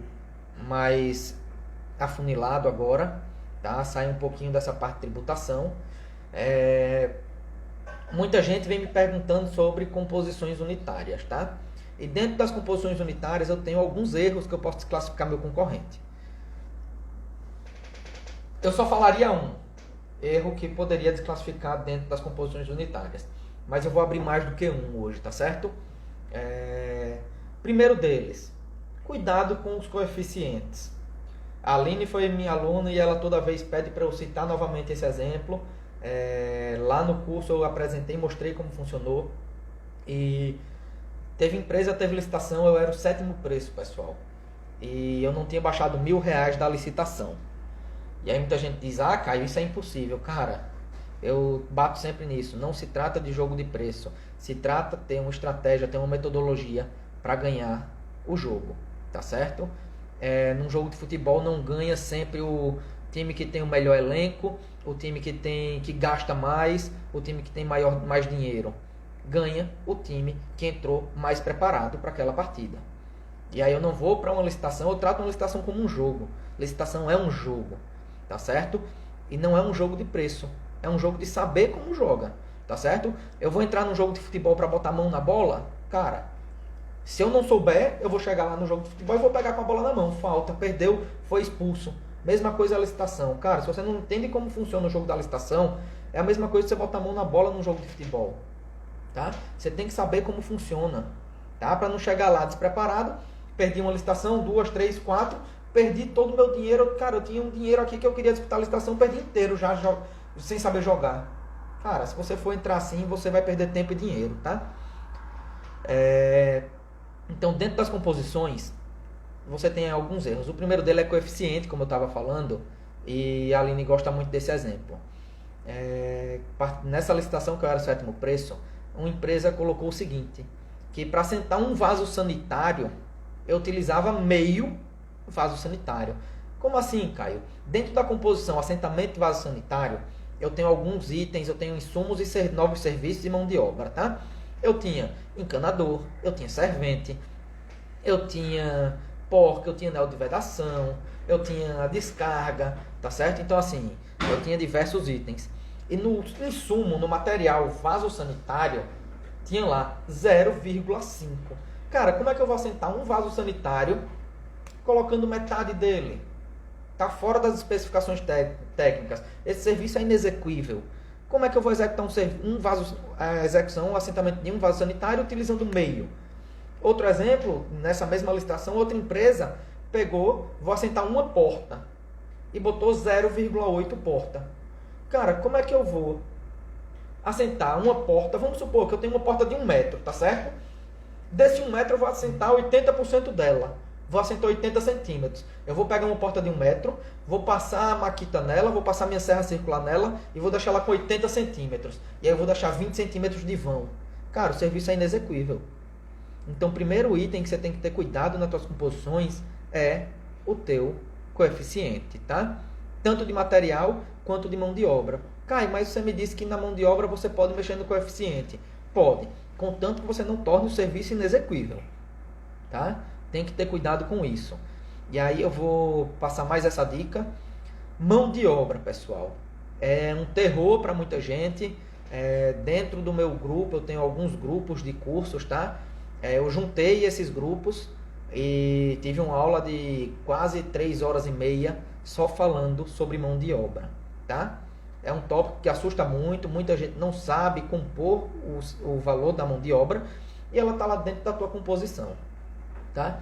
mais afunilado agora, tá? Sai um pouquinho dessa parte de tributação. Muita gente vem me perguntando sobre composições unitárias, tá? E dentro das composições unitárias eu tenho alguns erros que eu posso desclassificar meu concorrente. Eu só falaria um erro que poderia desclassificar dentro das composições unitárias, mas eu vou abrir mais do que um hoje, tá certo? Primeiro deles, cuidado com os coeficientes. A Aline foi minha aluna e ela toda vez pede para eu citar novamente esse exemplo. Lá no curso eu apresentei, mostrei como funcionou. E teve empresa, teve licitação, eu era o 7º preço, pessoal. E eu não tinha baixado R$1.000 da licitação. E aí muita gente diz, Caio, isso é impossível. Cara, eu bato sempre nisso. Não se trata de jogo de preço. Se trata de ter uma estratégia, ter uma metodologia para ganhar o jogo, tá certo? Num jogo de futebol não ganha sempre o time que tem o melhor elenco, o time que gasta mais, o time que tem mais dinheiro. Ganha o time que entrou mais preparado para aquela partida. E aí eu não vou para uma licitação, eu trato uma licitação como um jogo. Licitação é um jogo, tá certo? E não é um jogo de preço, é um jogo de saber como joga, tá certo? Eu vou entrar num jogo de futebol para botar a mão na bola? Cara, se eu não souber, eu vou chegar lá no jogo de futebol e vou pegar com a bola na mão. Falta, perdeu, foi expulso. Mesma coisa a licitação. Cara, se você não entende como funciona o jogo da licitação, é a mesma coisa que você botar a mão na bola num jogo de futebol. Tá? Você tem que saber como funciona, tá? Para não chegar lá despreparado, perdi uma licitação, 2, 3, 4, perdi todo o meu dinheiro. Cara, eu tinha um dinheiro aqui que eu queria disputar a licitação, perdi inteiro já sem saber jogar. Cara, se você for entrar assim, você vai perder tempo e dinheiro, tá? Então, dentro das composições, você tem alguns erros. O primeiro dele é coeficiente, como eu estava falando, e a Aline gosta muito desse exemplo. Nessa licitação que eu era o 7º preço, uma empresa colocou o seguinte, que para assentar um vaso sanitário, eu utilizava meio vaso sanitário. Como assim, Caio? Dentro da composição assentamento de vaso sanitário, eu tenho alguns itens, eu tenho insumos e novos serviços de mão de obra, tá? Eu tinha encanador, eu tinha servente, eu tinha porca, eu tinha anel de vedação, eu tinha descarga, tá certo? Então assim, eu tinha diversos itens. E no insumo, no material vaso sanitário, tinha lá 0,5. Cara, como é que eu vou assentar um vaso sanitário colocando metade dele? Tá fora das especificações técnicas. Esse serviço é inexequível. Como é que eu vou executar o assentamento de um vaso sanitário utilizando meio? Outro exemplo, nessa mesma licitação, outra empresa pegou, vou assentar uma porta e botou 0,8 porta. Cara, como é que eu vou assentar uma porta? Vamos supor que eu tenho uma porta de 1 metro, tá certo? Desse 1 metro eu vou assentar 80% dela. Vou assentar 80 centímetros. Eu vou pegar uma porta de 1 metro, vou passar a maquita nela, vou passar minha serra circular nela e vou deixar ela com 80 centímetros. E aí eu vou deixar 20 centímetros de vão. Cara, o serviço é inexequível. Então, o primeiro item que você tem que ter cuidado nas suas composições é o teu coeficiente, tá? Tanto de material quanto de mão de obra. Caio, mas você me disse que na mão de obra você pode mexer no coeficiente. Pode, contanto que você não torne o serviço inexequível, tá? Tem que ter cuidado com isso. E aí eu vou passar mais essa dica. Mão de obra, pessoal. É um terror para muita gente. Dentro do meu grupo, eu tenho alguns grupos de cursos, tá? Eu juntei esses grupos e tive uma aula de quase 3 horas e meia só falando sobre mão de obra, tá? É um tópico que assusta muito, muita gente não sabe compor o valor da mão de obra e ela está lá dentro da tua composição, tá?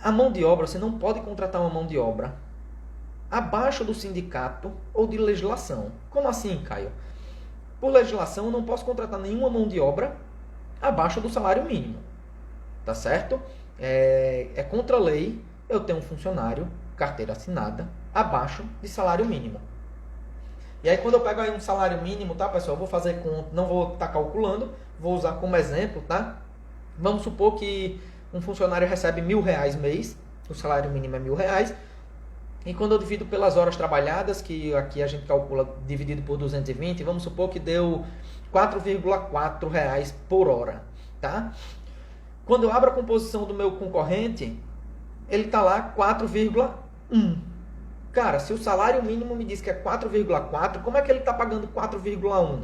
A mão de obra, você não pode contratar uma mão de obra abaixo do sindicato ou de legislação. Como assim, Caio? Por legislação, eu não posso contratar nenhuma mão de obra abaixo do salário mínimo, tá certo? É contra a lei eu ter um funcionário, carteira assinada, abaixo de salário mínimo. E aí quando eu pego aí um salário mínimo, tá, pessoal? Eu vou fazer conta, não vou estar calculando, vou usar como exemplo, tá? Vamos supor que um funcionário recebe R$1.000 mês, o salário mínimo é R$1.000, e quando eu divido pelas horas trabalhadas, que aqui a gente calcula dividido por 220, vamos supor que deu R$4,4 por hora, tá? Quando eu abro a composição do meu concorrente, ele está lá 4,1. Cara, se o salário mínimo me diz que é 4,4, como é que ele está pagando 4,1?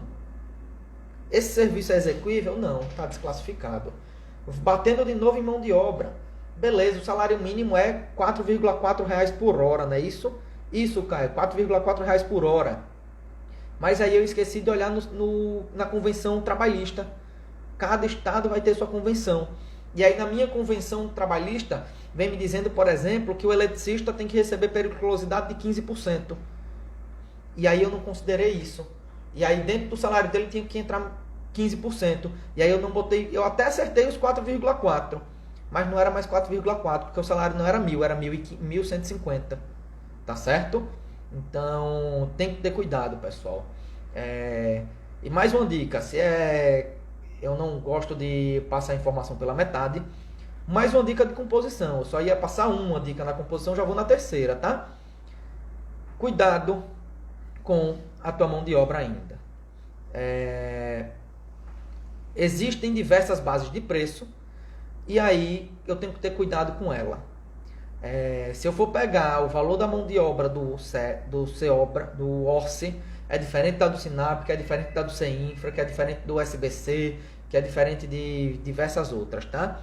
Esse serviço é execuível? Não, está desclassificado. Batendo de novo em mão de obra. Beleza, o salário mínimo é R$4,4 por hora, não é isso? Isso, Caio, R$4,4 por hora. Mas aí eu esqueci de olhar na convenção trabalhista. Cada estado vai ter sua convenção. E aí na minha convenção trabalhista, vem me dizendo, por exemplo, que o eletricista tem que receber periculosidade de 15%. E aí eu não considerei isso. E aí dentro do salário dele tinha que entrar 15%. E aí eu não botei, eu até acertei os 4,4. Mas não era mais 4,4, porque o salário não era 1.000, era 1.150. Tá certo? Então tem que ter cuidado, pessoal. E mais uma dica, eu não gosto de passar informação pela metade. Mais uma dica de composição. Eu só ia passar uma dica na composição, já vou na terceira, tá? Cuidado com a tua mão de obra ainda. Existem diversas bases de preço e aí eu tenho que ter cuidado com ela. Se eu for pegar o valor da mão de obra do Orce, é diferente da do Sinap, que é diferente da do CEINFRA, que é diferente do SBC, que é diferente de diversas outras, tá?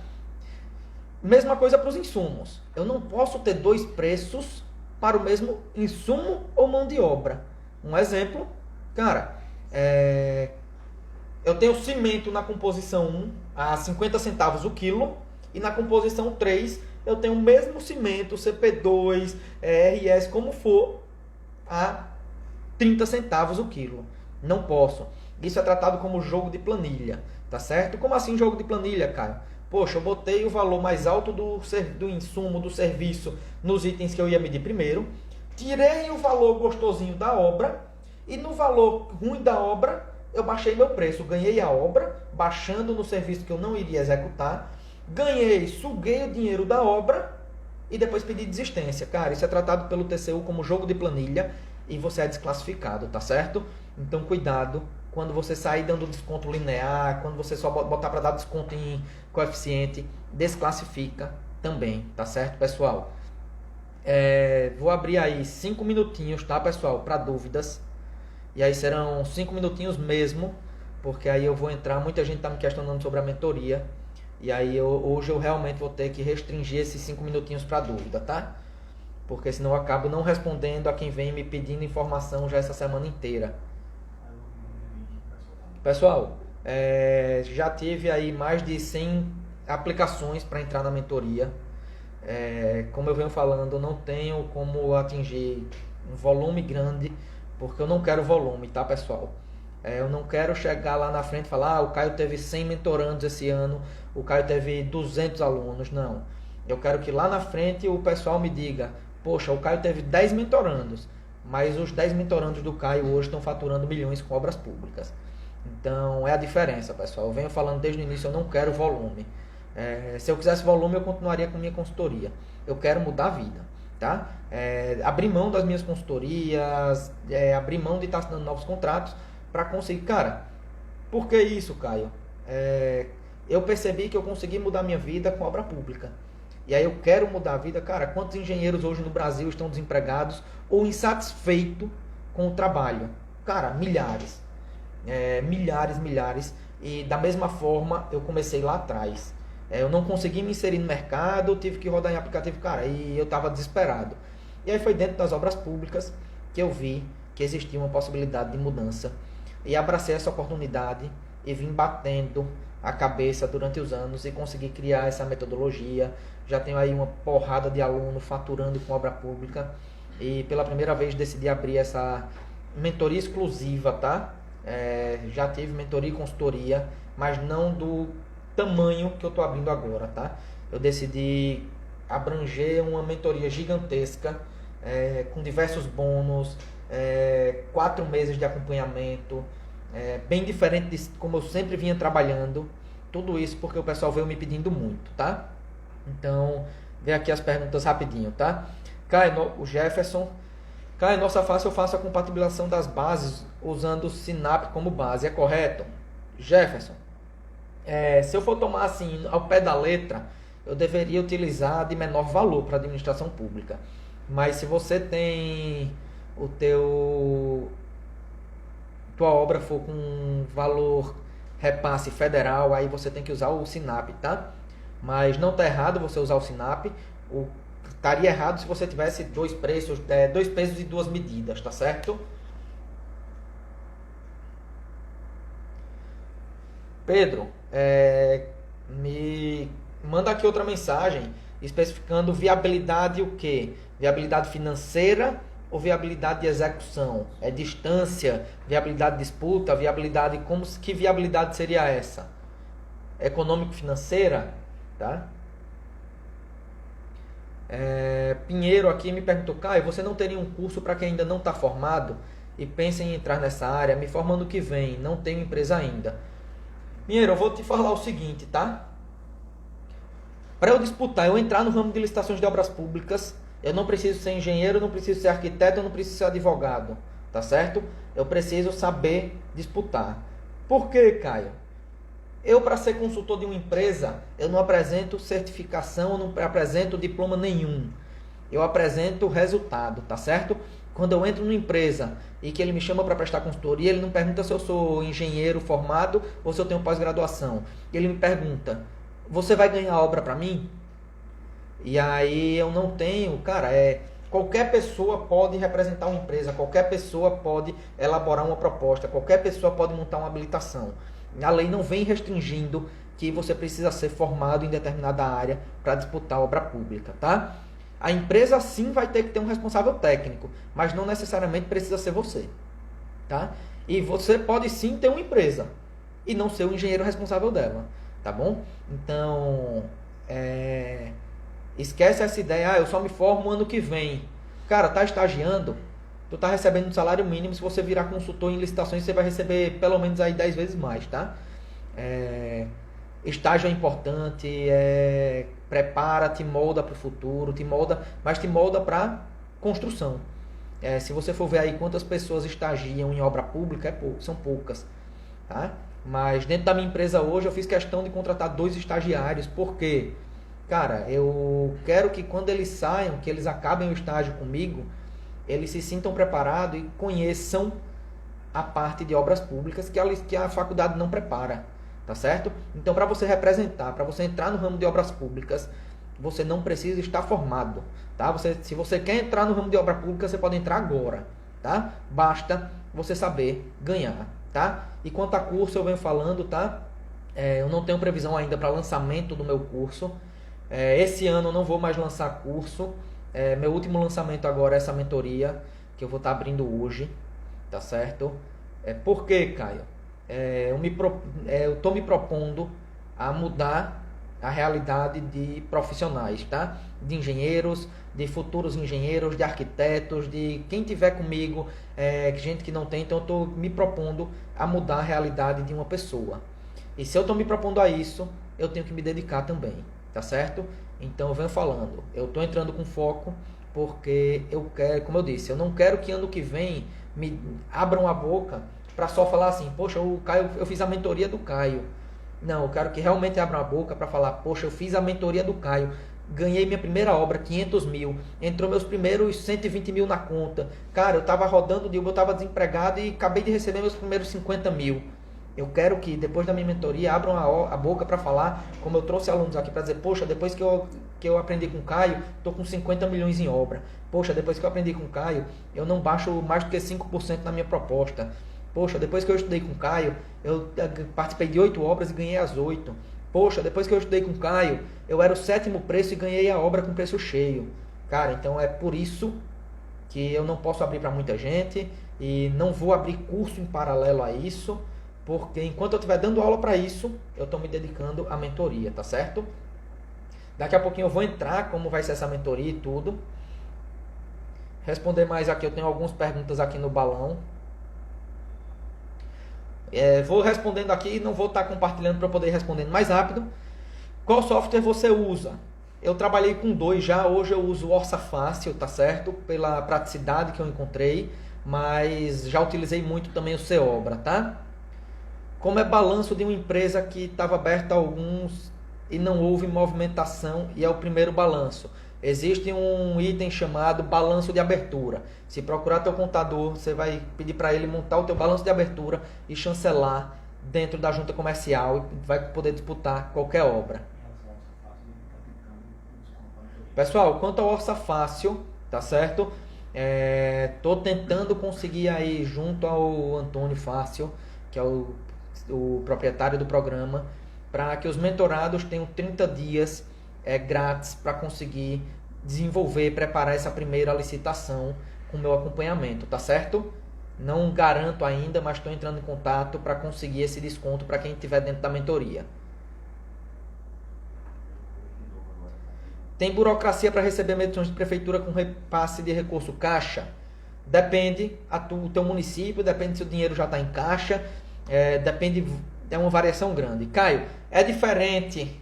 Mesma coisa para os insumos. Eu não posso ter dois preços para o mesmo insumo ou mão de obra. Um exemplo, cara, eu tenho cimento na composição 1 a 50 centavos o quilo e na composição 3 eu tenho o mesmo cimento, CP2, RS, como for, a 30 centavos o quilo. Não posso. Isso é tratado como jogo de planilha, tá certo? Como assim jogo de planilha, cara? Poxa, eu botei o valor mais alto do insumo, do serviço, nos itens que eu ia medir primeiro, tirei o valor gostosinho da obra e no valor ruim da obra eu baixei meu preço. Ganhei a obra, baixando no serviço que eu não iria executar, suguei o dinheiro da obra e depois pedi desistência. Cara, isso é tratado pelo TCU como jogo de planilha e você é desclassificado, tá certo? Então cuidado quando você sair dando desconto linear, quando você só botar para dar desconto em coeficiente, desclassifica também, tá certo, pessoal? Vou abrir aí 5 minutinhos, tá, pessoal, para dúvidas. E aí serão 5 minutinhos mesmo, porque aí eu vou entrar, muita gente tá me questionando sobre a mentoria. E aí hoje eu realmente vou ter que restringir esses 5 minutinhos para dúvida, tá? Porque senão eu acabo não respondendo a quem vem me pedindo informação já essa semana inteira. Pessoal, já tive aí mais de 100 aplicações para entrar na mentoria. Como eu venho falando, eu não tenho como atingir um volume grande, porque eu não quero volume, tá, pessoal? Eu não quero chegar lá na frente e falar, o Caio teve 100 mentorandos esse ano, o Caio teve 200 alunos. Não. Eu quero que lá na frente o pessoal me diga, poxa, o Caio teve 10 mentorandos, mas os 10 mentorandos do Caio hoje estão faturando milhões com obras públicas. Então, é a diferença, pessoal. Eu venho falando desde o início, eu não quero volume. Se eu quisesse volume, eu continuaria com minha consultoria. Eu quero mudar a vida, tá? Abrir mão das minhas consultorias, abrir mão de estar assinando novos contratos para conseguir. Cara, por que isso, Caio? Eu percebi que eu consegui mudar minha vida com obra pública. e aí eu quero mudar a vida, cara, quantos engenheiros hoje no Brasil estão desempregados ou insatisfeitos com o trabalho? Cara, milhares. Milhares. E da mesma forma, eu comecei lá atrás. Eu não consegui me inserir no mercado, eu tive que rodar em aplicativo, cara, e eu estava desesperado. E aí foi dentro das obras públicas que eu vi que existia uma possibilidade de mudança. E abracei essa oportunidade e vim batendo a cabeça durante os anos e consegui criar essa metodologia. Já tenho aí uma porrada de aluno faturando com obra pública. E pela primeira vez decidi abrir essa mentoria exclusiva, tá? Já tive mentoria e consultoria, mas não do tamanho que eu estou abrindo agora, tá? Eu decidi abranger uma mentoria gigantesca, com diversos bônus, 4 meses de acompanhamento, bem diferente de como eu sempre vinha trabalhando. Tudo isso porque o pessoal veio me pedindo muito, tá? Então, vem aqui as perguntas rapidinho, tá? Caio, o Jefferson. Caio, nossa face eu faço a compatibilização das bases usando o Sinap como base, é correto? Jefferson, se eu for tomar assim ao pé da letra, eu deveria utilizar de menor valor para administração pública. Mas se você tem tua obra for com valor repasse federal, aí você tem que usar o Sinap, tá? Mas não tá errado você usar o Sinap. Estaria errado se você tivesse dois pesos e duas medidas, tá certo? Pedro, me manda aqui outra mensagem especificando viabilidade o quê? Viabilidade financeira ou viabilidade de execução? É distância, viabilidade de disputa, viabilidade, que viabilidade seria essa? Econômico-financeira, tá? Pinheiro aqui me perguntou, Caio, você não teria um curso para quem ainda não está formado e pensa em entrar nessa área? Me formo ano que vem, não tenho empresa ainda. Pinheiro, eu vou te falar o seguinte, tá? Para eu disputar, eu entrar no ramo de licitações de obras públicas, eu não preciso ser engenheiro, eu não preciso ser arquiteto, eu não preciso ser advogado, tá certo? Eu preciso saber disputar. Por quê, Caio? Eu, para ser consultor de uma empresa, eu não apresento certificação, eu não apresento diploma nenhum. Eu apresento resultado, tá certo? Quando eu entro numa empresa e que ele me chama para prestar consultoria, ele não pergunta se eu sou engenheiro formado ou se eu tenho pós-graduação. Ele me pergunta, você vai ganhar obra para mim? E aí eu não tenho, cara, qualquer pessoa pode representar uma empresa, qualquer pessoa pode elaborar uma proposta, qualquer pessoa pode montar uma habilitação. A lei não vem restringindo que você precisa ser formado em determinada área para disputar obra pública, tá? A empresa sim vai ter que ter um responsável técnico, mas não necessariamente precisa ser você, tá? E você pode sim ter uma empresa e não ser o engenheiro responsável dela, tá bom? Então, esquece essa ideia, eu só me formo ano que vem. Cara, tá estagiando, tu tá recebendo um salário mínimo, se você virar consultor em licitações, você vai receber pelo menos aí 10 vezes mais, tá? Estágio é importante, prepara, te molda para o futuro, mas te molda para construção. Se você for ver aí quantas pessoas estagiam em obra pública, são poucas, tá? Mas dentro da minha empresa hoje eu fiz questão de contratar 2 estagiários, porque, cara, eu quero que quando eles saiam, que eles acabem o estágio comigo, eles se sintam preparados e conheçam a parte de obras públicas que a faculdade não prepara, tá certo? Então, para você representar, para você entrar no ramo de obras públicas, você não precisa estar formado, tá? Se você quer entrar no ramo de obra pública, você pode entrar agora, tá? Basta você saber ganhar, tá? E quanto a curso, eu venho falando, tá? Eu não tenho previsão ainda para lançamento do meu curso. Esse ano eu não vou mais lançar curso. Meu último lançamento agora é essa mentoria que eu vou estar abrindo hoje, tá certo? Por quê, Caio? Eu estou me propondo a mudar a realidade de profissionais, tá? De engenheiros, de futuros engenheiros, de arquitetos, de quem tiver comigo, gente que não tem. Então eu estou me propondo a mudar a realidade de uma pessoa. E se eu estou me propondo a isso, eu tenho que me dedicar também, tá certo? Então eu venho falando, eu estou entrando com foco porque eu quero, como eu disse, eu não quero que ano que vem me abram a boca para só falar assim, poxa, o Caio, eu fiz a mentoria do Caio. Não, eu quero que realmente abram a boca para falar, poxa, eu fiz a mentoria do Caio. ganhei minha primeira obra, 500 mil, entrou meus primeiros 120 mil na conta. Cara, eu estava rodando de Uber, eu estava desempregado e acabei de receber meus primeiros 50 mil. Eu quero que depois da minha mentoria abram a boca para falar, como eu trouxe alunos aqui para dizer, poxa, depois que eu aprendi com o Caio, estou com 50 milhões em obra. Poxa, depois que eu aprendi com o Caio, eu não baixo mais do que 5% na minha proposta. Poxa, depois que eu estudei com o Caio, eu participei de 8 obras e ganhei as 8. Poxa, depois que eu estudei com o Caio, eu era o 7º preço e ganhei a obra com preço cheio. Cara, então é por isso que eu não posso abrir para muita gente e não vou abrir curso em paralelo a isso, porque enquanto eu estiver dando aula para isso, eu estou me dedicando à mentoria, tá certo? Daqui a pouquinho eu vou entrar como vai ser essa mentoria e tudo. Responder mais aqui, eu tenho algumas perguntas aqui no balão. Vou respondendo aqui, não vou estar compartilhando para poder ir respondendo mais rápido. Qual software você usa? Eu trabalhei com 2 já, hoje eu uso o Orça Fácil, tá certo? Pela praticidade que eu encontrei, mas já utilizei muito também o Seobra, tá? Como é balanço de uma empresa que estava aberta a alguns e não houve movimentação e é o primeiro balanço? Existe um item chamado balanço de abertura. Se procurar teu contador, você vai pedir para ele montar o teu balanço de abertura e chancelar dentro da junta comercial e vai poder disputar qualquer obra. Pessoal, quanto ao Orça Fácil, tá certo? Tô tentando conseguir aí junto ao Antônio Fácil, que é o proprietário do programa, para que os mentorados tenham 30 dias grátis para conseguir desenvolver, preparar essa primeira licitação com o meu acompanhamento, tá certo? Não garanto ainda, mas estou entrando em contato para conseguir esse desconto para quem estiver dentro da mentoria. Tem burocracia para receber medições de prefeitura com repasse de recurso caixa? Depende do teu município, depende se o dinheiro já está em caixa, depende, é uma variação grande. Caio, é diferente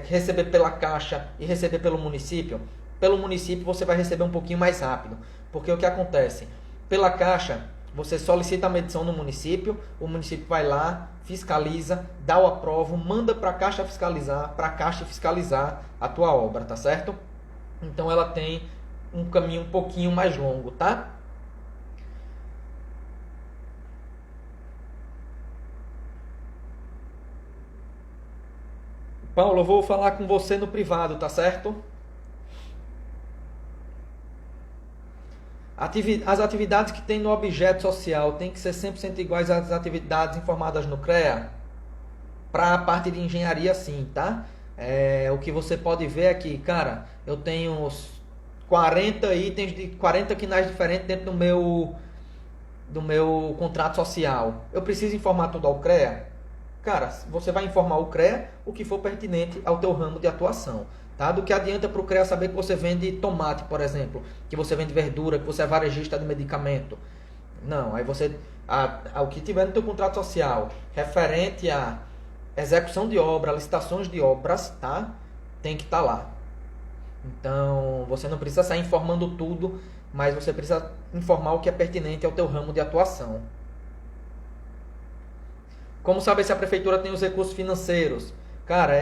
receber pela caixa e receber pelo município? Pelo município você vai receber um pouquinho mais rápido, porque o que acontece? Pela caixa você solicita a medição no município, o município vai lá, fiscaliza, dá o aprovo, manda para a caixa fiscalizar, para a caixa fiscalizar a tua obra, tá certo? Então ela tem um caminho um pouquinho mais longo, tá? Paulo, eu vou falar com você no privado, tá certo? As atividades que tem no objeto social tem que ser 100% iguais às atividades informadas no CREA? Para a parte de engenharia, sim, tá? O que você pode ver aqui, cara, eu tenho 40 itens de 40 quinais diferentes dentro do meu contrato social. Eu preciso informar tudo ao CREA? Cara, você vai informar o CREA o que for pertinente ao teu ramo de atuação. Tá? Do que adianta para o CREA saber que você vende tomate, por exemplo, que você vende verdura, que você é varejista de medicamento. Não, aí você, o que tiver no teu contrato social, referente a execução de obra, licitações de obras, tá? Tem que estar lá. Então, você não precisa sair informando tudo, mas você precisa informar o que é pertinente ao teu ramo de atuação. Como saber se a prefeitura tem os recursos financeiros? Cara,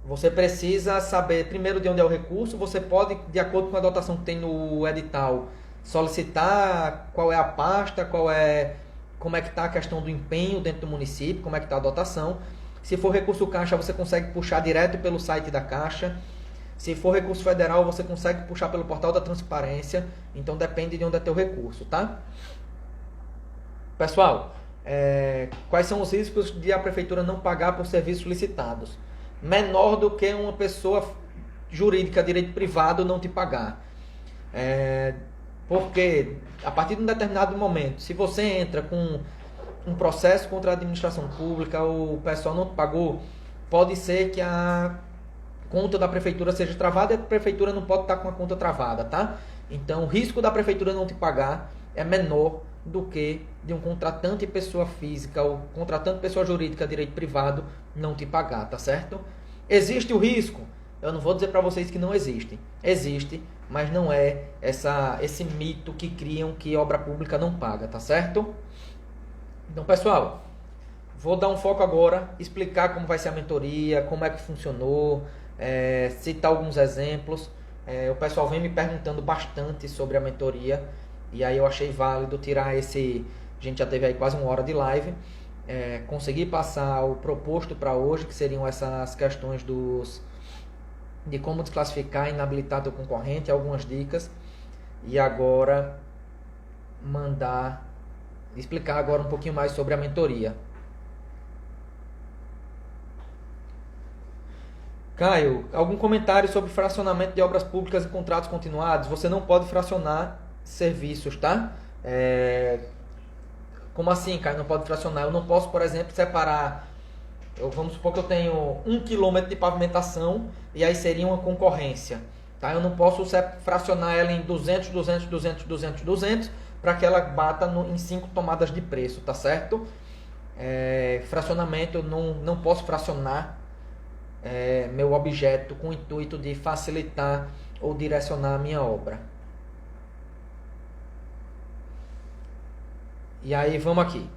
você precisa saber primeiro de onde é o recurso. Você pode, de acordo com a dotação que tem no edital, solicitar qual é a pasta, como é que está a questão do empenho dentro do município, como é que está a dotação. Se for recurso Caixa, você consegue puxar direto pelo site da Caixa. Se for recurso federal, você consegue puxar pelo portal da transparência. Então depende de onde é teu recurso, tá? Pessoal, quais são os riscos de a prefeitura não pagar por serviços licitados? Menor do que uma pessoa jurídica, direito privado, não te pagar. Porque a partir de um determinado momento, se você entra com um processo contra a administração pública, o pessoal não te pagou, pode ser que a conta da prefeitura seja travada e a prefeitura não pode estar com a conta travada, tá? Então o risco da prefeitura não te pagar é menor do que de um contratante pessoa física ou contratante pessoa jurídica, direito privado, não te pagar, tá certo? Existe o risco? Eu não vou dizer para vocês que não existe. Existe, mas não é esse mito que criam que obra pública não paga, tá certo? Então, pessoal, vou dar um foco agora, explicar como vai ser a mentoria, como é que funcionou, citar alguns exemplos. O pessoal vem me perguntando bastante sobre a mentoria e aí eu achei válido tirar esse... A gente já teve aí quase 1 hora de live. Consegui passar o proposto para hoje, que seriam essas questões de como desclassificar e inabilitar teu concorrente, algumas dicas. E agora explicar agora um pouquinho mais sobre a mentoria. Caio, algum comentário sobre fracionamento de obras públicas e contratos continuados? Você não pode fracionar serviços, tá? Como assim, Caio? Não pode fracionar? Eu não posso, por exemplo, separar... Vamos supor que eu tenho 1 quilômetro de pavimentação e aí seria uma concorrência. Tá? Eu não posso fracionar ela em 200, 200, 200, 200, 200 para que ela bata em 5 tomadas de preço, tá certo? Fracionamento, eu não posso fracionar meu objeto com o intuito de facilitar ou direcionar a minha obra. E aí, vamos aqui.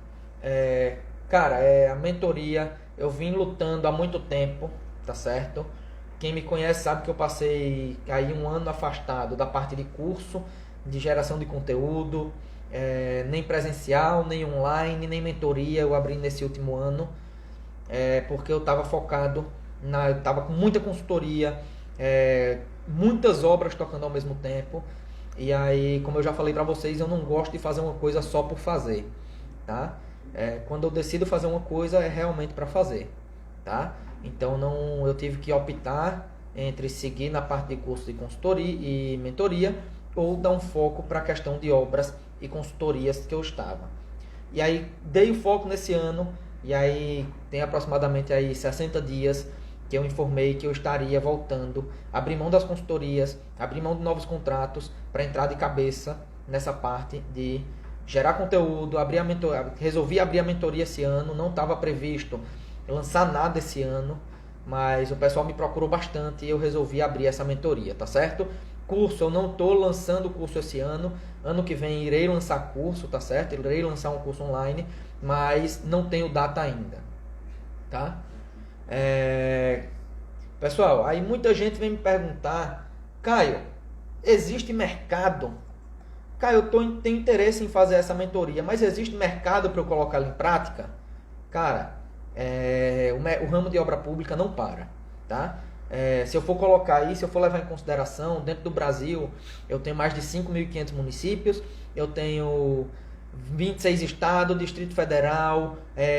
Cara, a mentoria, eu vim lutando há muito tempo, tá certo? Quem me conhece sabe que eu passei aí 1 ano afastado da parte de curso, de geração de conteúdo, nem presencial, nem online, nem mentoria eu abri nesse último ano, porque eu estava focado, eu estava com muita consultoria, muitas obras tocando ao mesmo tempo. E aí, como eu já falei para vocês, eu não gosto de fazer uma coisa só por fazer, tá? Quando eu decido fazer uma coisa, é realmente para fazer, tá? Então, eu tive que optar entre seguir na parte de curso de consultoria e mentoria ou dar um foco para a questão de obras e consultorias que eu estava. E aí, dei o foco nesse ano e aí tem aproximadamente aí 60 dias que eu informei que eu estaria voltando, abrir mão das consultorias, abrir mão de novos contratos para entrar de cabeça nessa parte de gerar conteúdo, resolvi abrir a mentoria esse ano, não estava previsto lançar nada esse ano, mas o pessoal me procurou bastante e eu resolvi abrir essa mentoria, tá certo? Curso, eu não estou lançando curso esse ano, ano que vem irei lançar curso, tá certo? Irei lançar um curso online, mas não tenho data ainda, tá? Pessoal, aí muita gente vem me perguntar, Caio, existe mercado? Caio, eu tenho interesse em fazer essa mentoria, mas existe mercado para eu colocar ela em prática? Cara, o ramo de obra pública não para, tá? Se eu for colocar aí, se eu for levar em consideração, dentro do Brasil, eu tenho mais de 5.500 municípios, eu tenho 26 estados, Distrito Federal,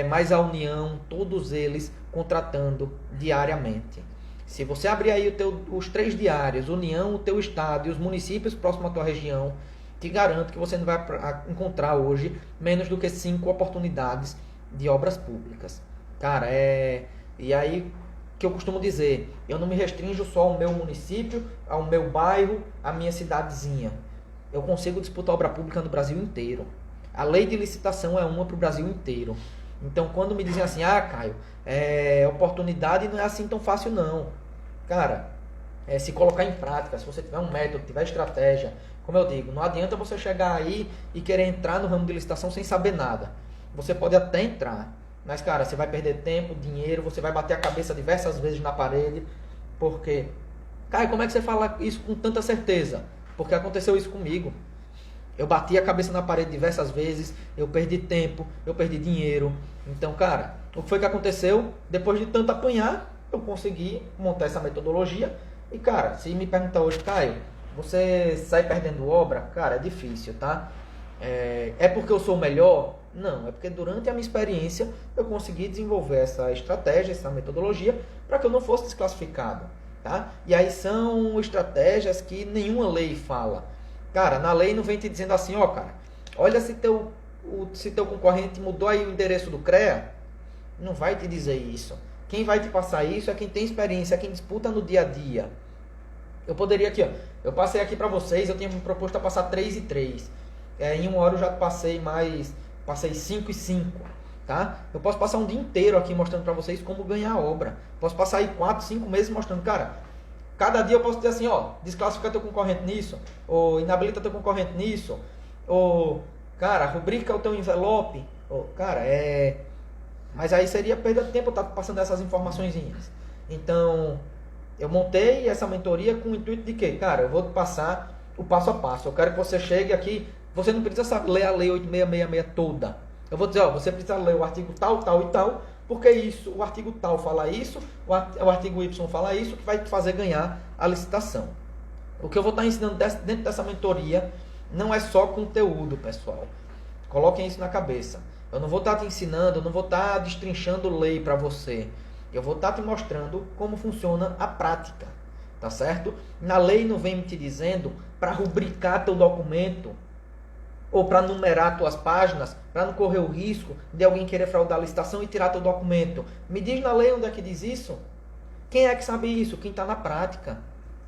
mais a União, todos eles contratando diariamente. Se você abrir aí os 3 diários, União, o teu estado e os municípios próximos à tua região, te garanto que você não vai encontrar hoje menos do que 5 oportunidades de obras públicas. Cara, e aí que eu costumo dizer, eu não me restringo só ao meu município, ao meu bairro, à minha cidadezinha. Eu consigo disputar obra pública no Brasil inteiro. A lei de licitação é uma para o Brasil inteiro. Então, quando me dizem assim, Caio, oportunidade não é assim tão fácil não. Cara, se colocar em prática, se você tiver um método, tiver estratégia, como eu digo, não adianta você chegar aí e querer entrar no ramo de licitação sem saber nada. Você pode até entrar, mas, cara, você vai perder tempo, dinheiro, você vai bater a cabeça diversas vezes na parede. Por quê? Caio, como é que você fala isso com tanta certeza? Porque aconteceu isso comigo. Eu bati a cabeça na parede diversas vezes, eu perdi tempo, eu perdi dinheiro. Então, cara, o que foi que aconteceu? Depois de tanto apanhar, eu consegui montar essa metodologia. E, cara, se me perguntar hoje, Caio, você sai perdendo obra? Cara, é difícil, tá? É porque eu sou o melhor? Não, é porque durante a minha experiência eu consegui desenvolver essa estratégia, essa metodologia, para que eu não fosse desclassificado, tá? E aí são estratégias que nenhuma lei fala. Cara, na lei não vem te dizendo assim, cara, olha se teu concorrente mudou aí o endereço do CREA, não vai te dizer isso. Quem vai te passar isso é quem tem experiência, é quem disputa no dia a dia. Eu poderia aqui, eu passei aqui para vocês, eu tinha me proposto a passar 3 e 3. Em 1 hora eu já passei 5 e 5, tá? Eu posso passar um dia inteiro aqui mostrando para vocês como ganhar a obra. Posso passar aí 4, 5 meses mostrando, cara, cada dia eu posso dizer assim, desclassifica teu concorrente nisso, ou inabilita teu concorrente nisso, ou, cara, rubrica o teu envelope, ou, cara, Mas aí seria perda de tempo eu estar passando essas informaçõezinhas. Então, eu montei essa mentoria com o intuito de que, cara, eu vou te passar o passo a passo. Eu quero que você chegue aqui, você não precisa saber ler a lei 8666 toda. Eu vou dizer, ó, você precisa ler o artigo tal, tal e tal, porque isso, o artigo tal fala isso, o artigo Y fala isso, que vai te fazer ganhar a licitação. O que eu vou estar ensinando dentro dessa mentoria não é só conteúdo, pessoal. Coloquem isso na cabeça. Eu não vou estar te ensinando, eu não vou estar destrinchando lei para você. Eu vou estar te mostrando como funciona a prática, tá certo? Na lei não vem me te dizendo para rubricar teu documento ou para numerar tuas páginas, para não correr o risco de alguém querer fraudar a licitação e tirar teu documento. Me diz na lei onde é que diz isso? Quem é que sabe isso? Quem está na prática,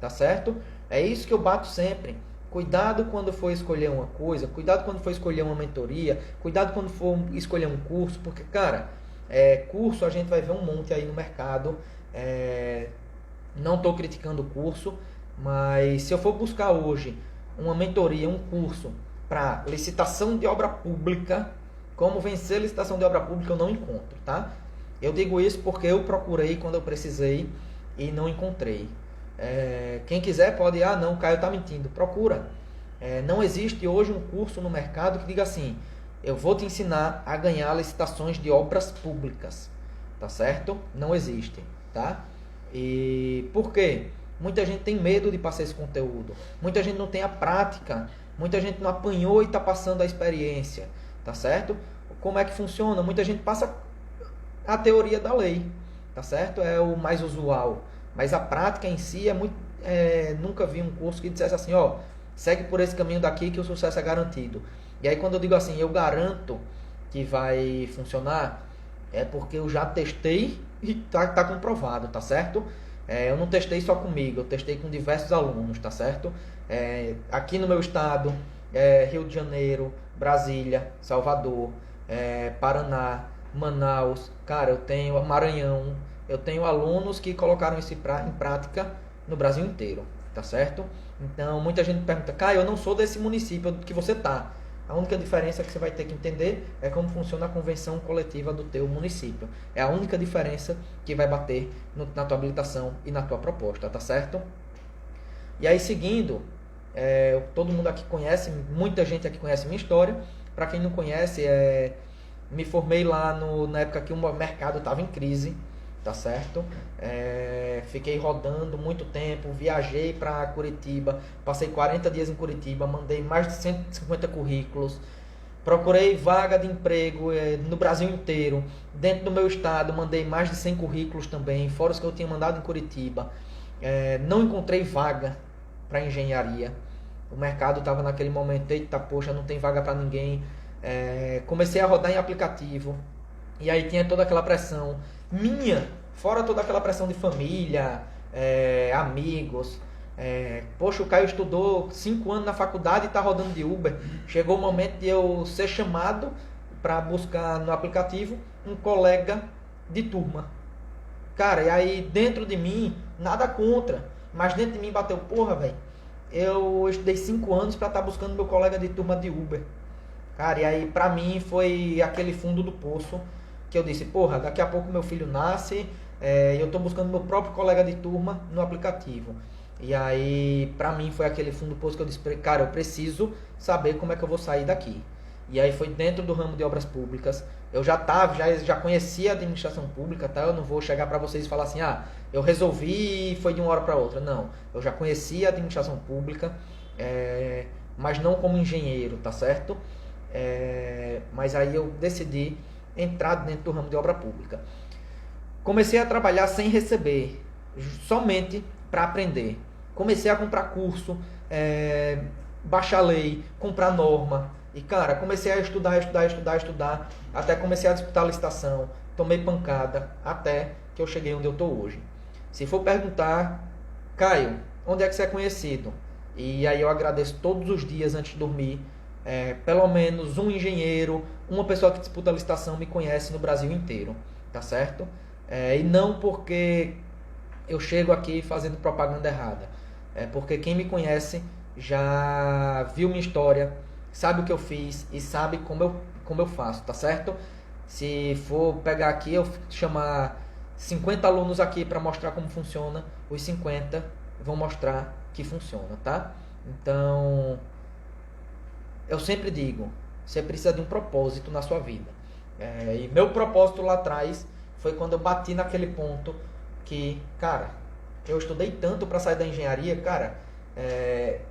tá certo? É isso que eu bato sempre. Cuidado quando for escolher uma coisa, cuidado quando for escolher uma mentoria, cuidado quando for escolher um curso, porque, cara, curso a gente vai ver um monte aí no mercado. Não estou criticando o curso, mas se eu for buscar hoje uma mentoria, um curso para licitação de obra pública, como vencer licitação de obra pública, eu não encontro, tá? Eu digo isso porque eu procurei quando eu precisei e não encontrei. Quem quiser pode, não, o Caio está mentindo, procura. Não existe hoje um curso no mercado que diga assim, eu vou te ensinar a ganhar licitações de obras públicas, tá certo? Não existe, tá? E por quê? Muita gente tem medo de passar esse conteúdo, muita gente não tem a prática, muita gente não apanhou e está passando a experiência, tá certo? Como é que funciona? Muita gente passa a teoria da lei, tá certo? É o mais usual. Mas a prática em si é muito... nunca vi um curso que dissesse assim, ó, segue por esse caminho daqui que o sucesso é garantido. E aí quando eu digo assim, eu garanto que vai funcionar, é porque eu já testei e tá comprovado, tá certo? Eu não testei só comigo, eu testei com diversos alunos, tá certo? Aqui no meu estado, Rio de Janeiro, Brasília, Salvador, Paraná, Manaus, cara, eu tenho Maranhão, eu tenho alunos que colocaram isso em prática no Brasil inteiro, tá certo? Então, muita gente pergunta, Caio, eu não sou desse município que você tá. A única diferença que você vai ter que entender é como funciona a convenção coletiva do teu município. É a única diferença que vai bater na tua habilitação e na tua proposta, tá certo? E aí, seguindo, todo mundo aqui conhece, muita gente aqui conhece minha história. Para quem não conhece, me formei lá na época que o mercado estava em crise, tá certo? Fiquei rodando muito tempo, viajei para Curitiba, passei 40 dias em Curitiba, mandei mais de 150 currículos, procurei vaga de emprego no Brasil inteiro, dentro do meu estado mandei mais de 100 currículos também, fora os que eu tinha mandado em Curitiba. Não encontrei vaga para engenharia, o mercado estava naquele momento, eita poxa, não tem vaga para ninguém. Comecei a rodar em aplicativo, e aí tinha toda aquela pressão minha, fora toda aquela pressão de família, amigos. Poxa, o Caio estudou 5 anos na faculdade e está rodando de Uber. Chegou o momento de eu ser chamado para buscar no aplicativo um colega de turma. Cara, e aí dentro de mim, nada contra, mas dentro de mim bateu, porra, velho, eu estudei 5 anos para estar buscando meu colega de turma de Uber. Cara, e aí pra mim foi aquele fundo do poço que eu disse, porra, daqui a pouco meu filho nasce, eu tô buscando meu próprio colega de turma no aplicativo. E aí pra mim foi aquele fundo do poço que eu disse, cara, eu preciso saber como é que eu vou sair daqui. E aí foi dentro do ramo de obras públicas. Eu já conhecia a administração pública, tá? Eu não vou chegar para vocês e falar assim, eu resolvi e foi de uma hora para outra. Não, eu já conhecia a administração pública, mas não como engenheiro, tá certo? Mas aí eu decidi entrar dentro do ramo de obra pública. Comecei a trabalhar sem receber, somente para aprender. Comecei a comprar curso, baixar lei, comprar norma. E, cara, comecei a estudar, até comecei a disputar a licitação, tomei pancada, até que eu cheguei onde eu estou hoje. Se for perguntar, Caio, onde é que você é conhecido? E aí eu agradeço todos os dias antes de dormir, pelo menos um engenheiro, uma pessoa que disputa a licitação me conhece no Brasil inteiro, tá certo? E não porque eu chego aqui fazendo propaganda errada, porque quem me conhece já viu minha história, sabe o que eu fiz e sabe como eu faço, tá certo? Se for pegar aqui, eu chamar 50 alunos aqui para mostrar como funciona, os 50 vão mostrar que funciona, tá? Então, eu sempre digo, você precisa de um propósito na sua vida. E meu propósito lá atrás foi quando eu bati naquele ponto que, cara, eu estudei tanto para sair da engenharia, cara,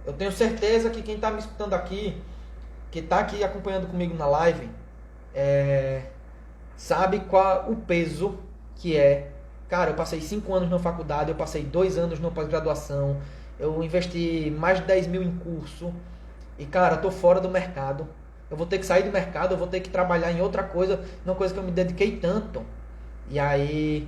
eu tenho certeza que quem está me escutando aqui, que está aqui acompanhando comigo na live, sabe qual o peso que é. Cara, eu passei 5 anos na faculdade, eu passei 2 anos na pós-graduação, eu investi mais de 10 mil em curso, e cara, tô fora do mercado. Eu vou ter que sair do mercado, eu vou ter que trabalhar em outra coisa, numa coisa que eu me dediquei tanto. E aí,